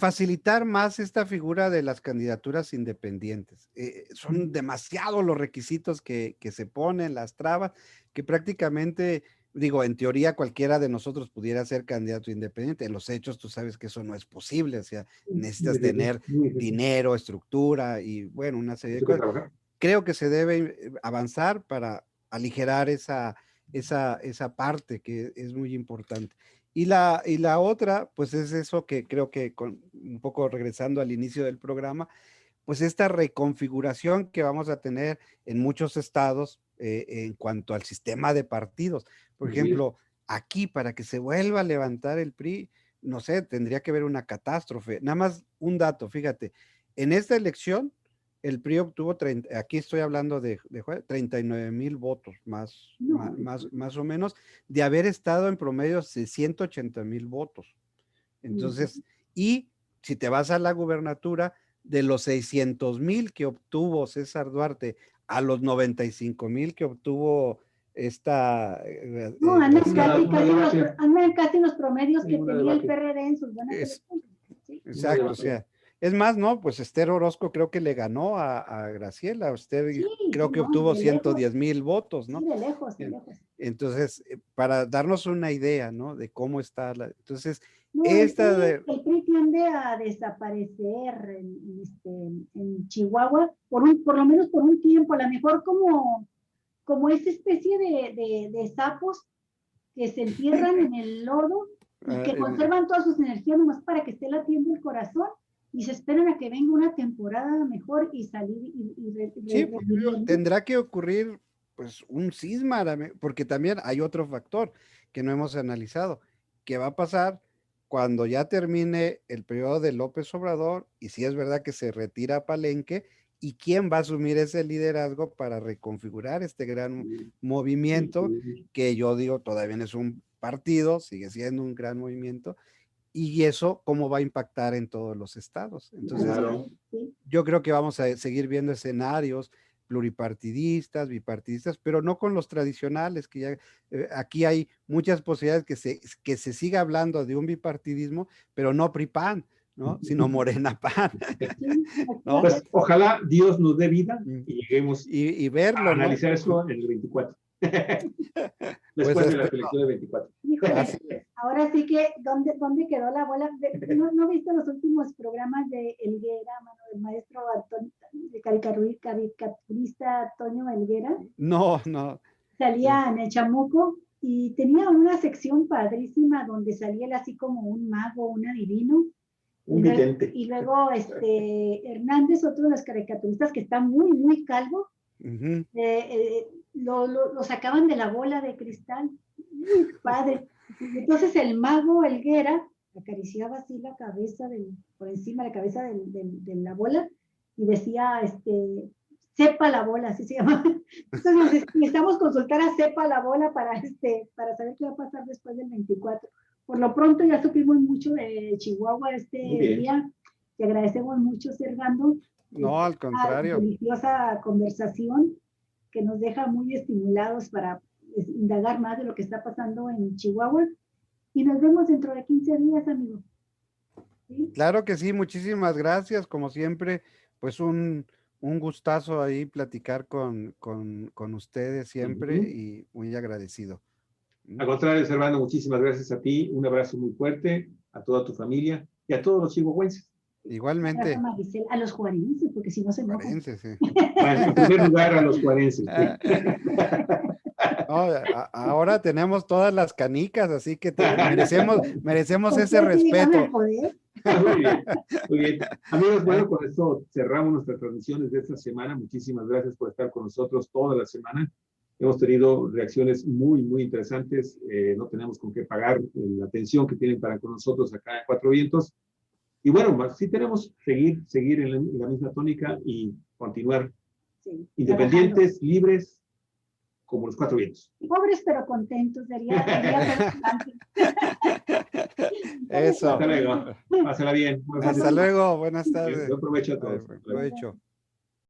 facilitar más esta figura de las candidaturas independientes. Son demasiados los requisitos que se ponen, las trabas, que prácticamente, digo, en teoría cualquiera de nosotros pudiera ser candidato independiente. En los hechos tú sabes que eso no es posible, o sea, necesitas tener dinero, estructura y, bueno, una serie de cosas. Creo que se debe avanzar para aligerar esa parte que es muy importante. Y la otra, pues es eso que creo que un poco regresando al inicio del programa, pues esta reconfiguración que vamos a tener en muchos estados en cuanto al sistema de partidos. Por ejemplo, aquí para que se vuelva a levantar el PRI, no sé, tendría que haber una catástrofe. Nada más un dato, fíjate, en esta elección, el PRI obtuvo, aquí estoy hablando de 39,000 votos, más o menos, de haber estado en promedio de 180,000 votos. Entonces, y si te vas a la gubernatura, de los 600,000 que obtuvo César Duarte a los 95,000 que obtuvo esta. No, andan casi los promedios que tenía el PRD en sus buenas elecciones. Exacto, o sea. Es más, ¿no? Pues Esther Orozco creo que le ganó a Graciela. Esther creo que obtuvo 110,000 votos, ¿no? Sí, de lejos. Entonces, para darnos una idea, ¿no? De cómo está entonces, no, esta de... El PRI tiende a desaparecer en Chihuahua, por lo menos por un tiempo, a lo mejor como esa especie de sapos que se entierran en el lodo y que conservan todas sus energías nomás para que esté latiendo el corazón y se esperan a que venga una temporada mejor y salir Sí, tendrá que ocurrir pues un cisma, porque también hay otro factor que no hemos analizado, que va a pasar cuando ya termine el periodo de López Obrador y si es verdad que se retira a Palenque, y quién va a asumir ese liderazgo para reconfigurar este gran movimiento, que yo digo todavía no es un partido, sigue siendo un gran movimiento, y eso cómo va a impactar en todos los estados. Entonces, Claro. yo creo que vamos a seguir viendo escenarios pluripartidistas, bipartidistas, pero no con los tradicionales, que ya aquí hay muchas posibilidades que se siga hablando de un bipartidismo, pero no PRI-PAN, ¿no? Sino Morena-PAN. ¿No? Pues ojalá Dios nos dé vida y lleguemos y verlo, a analizar, ¿no? Eso en el 24. Después pues de la selección del 24. Híjole, ahora sí que, ¿dónde quedó la bola? ¿No viste los últimos programas de Helguera, mano, del maestro de caricaturista Toño Helguera? No. Salía en el Chamuco y tenía una sección padrísima donde salía él así como un mago, un adivino. Y luego Hernández, otro de los caricaturistas que está muy, muy calvo, lo sacaban de la bola de cristal. Muy padre. Entonces el mago Helguera acariciaba así la cabeza por encima de la cabeza de la bola y decía, sepa la bola, así se llama. Entonces necesitamos consultar a sepa la bola para saber qué va a pasar después del 24. Por lo pronto ya supimos mucho de Chihuahua día. Te agradecemos mucho, Servando. No, al contrario. Una deliciosa conversación que nos deja muy estimulados para indagar más de lo que está pasando en Chihuahua. Y nos vemos dentro de 15 días, amigo. ¿Sí? Claro que sí, muchísimas gracias. Como siempre, pues un gustazo ahí platicar con ustedes siempre y muy agradecido. Al contrario, Servando, muchísimas gracias a ti. Un abrazo muy fuerte a toda tu familia y a todos los chihuahuenses. Igualmente. A los juarenses, porque si no se enojan. Juarenses, sí. Bueno, en primer lugar, a los juarenses. No, ahora tenemos todas las canicas, así que merecemos ese respeto. Muy bien. Amigos, bueno, con esto cerramos nuestras transmisiones de esta semana. Muchísimas gracias por estar con nosotros toda la semana. Hemos tenido reacciones muy, muy interesantes. No tenemos con qué pagar la atención que tienen para con nosotros acá en Cuatro Vientos. Y bueno, sí tenemos que seguir en la misma tónica y continuar independientes, libres, como los Cuatro Vientos. Pobres pero contentos, sería Eso. Hasta luego. Pásala bien. Hasta luego. Buenas tardes. Buen provecho a todos. Buen provecho.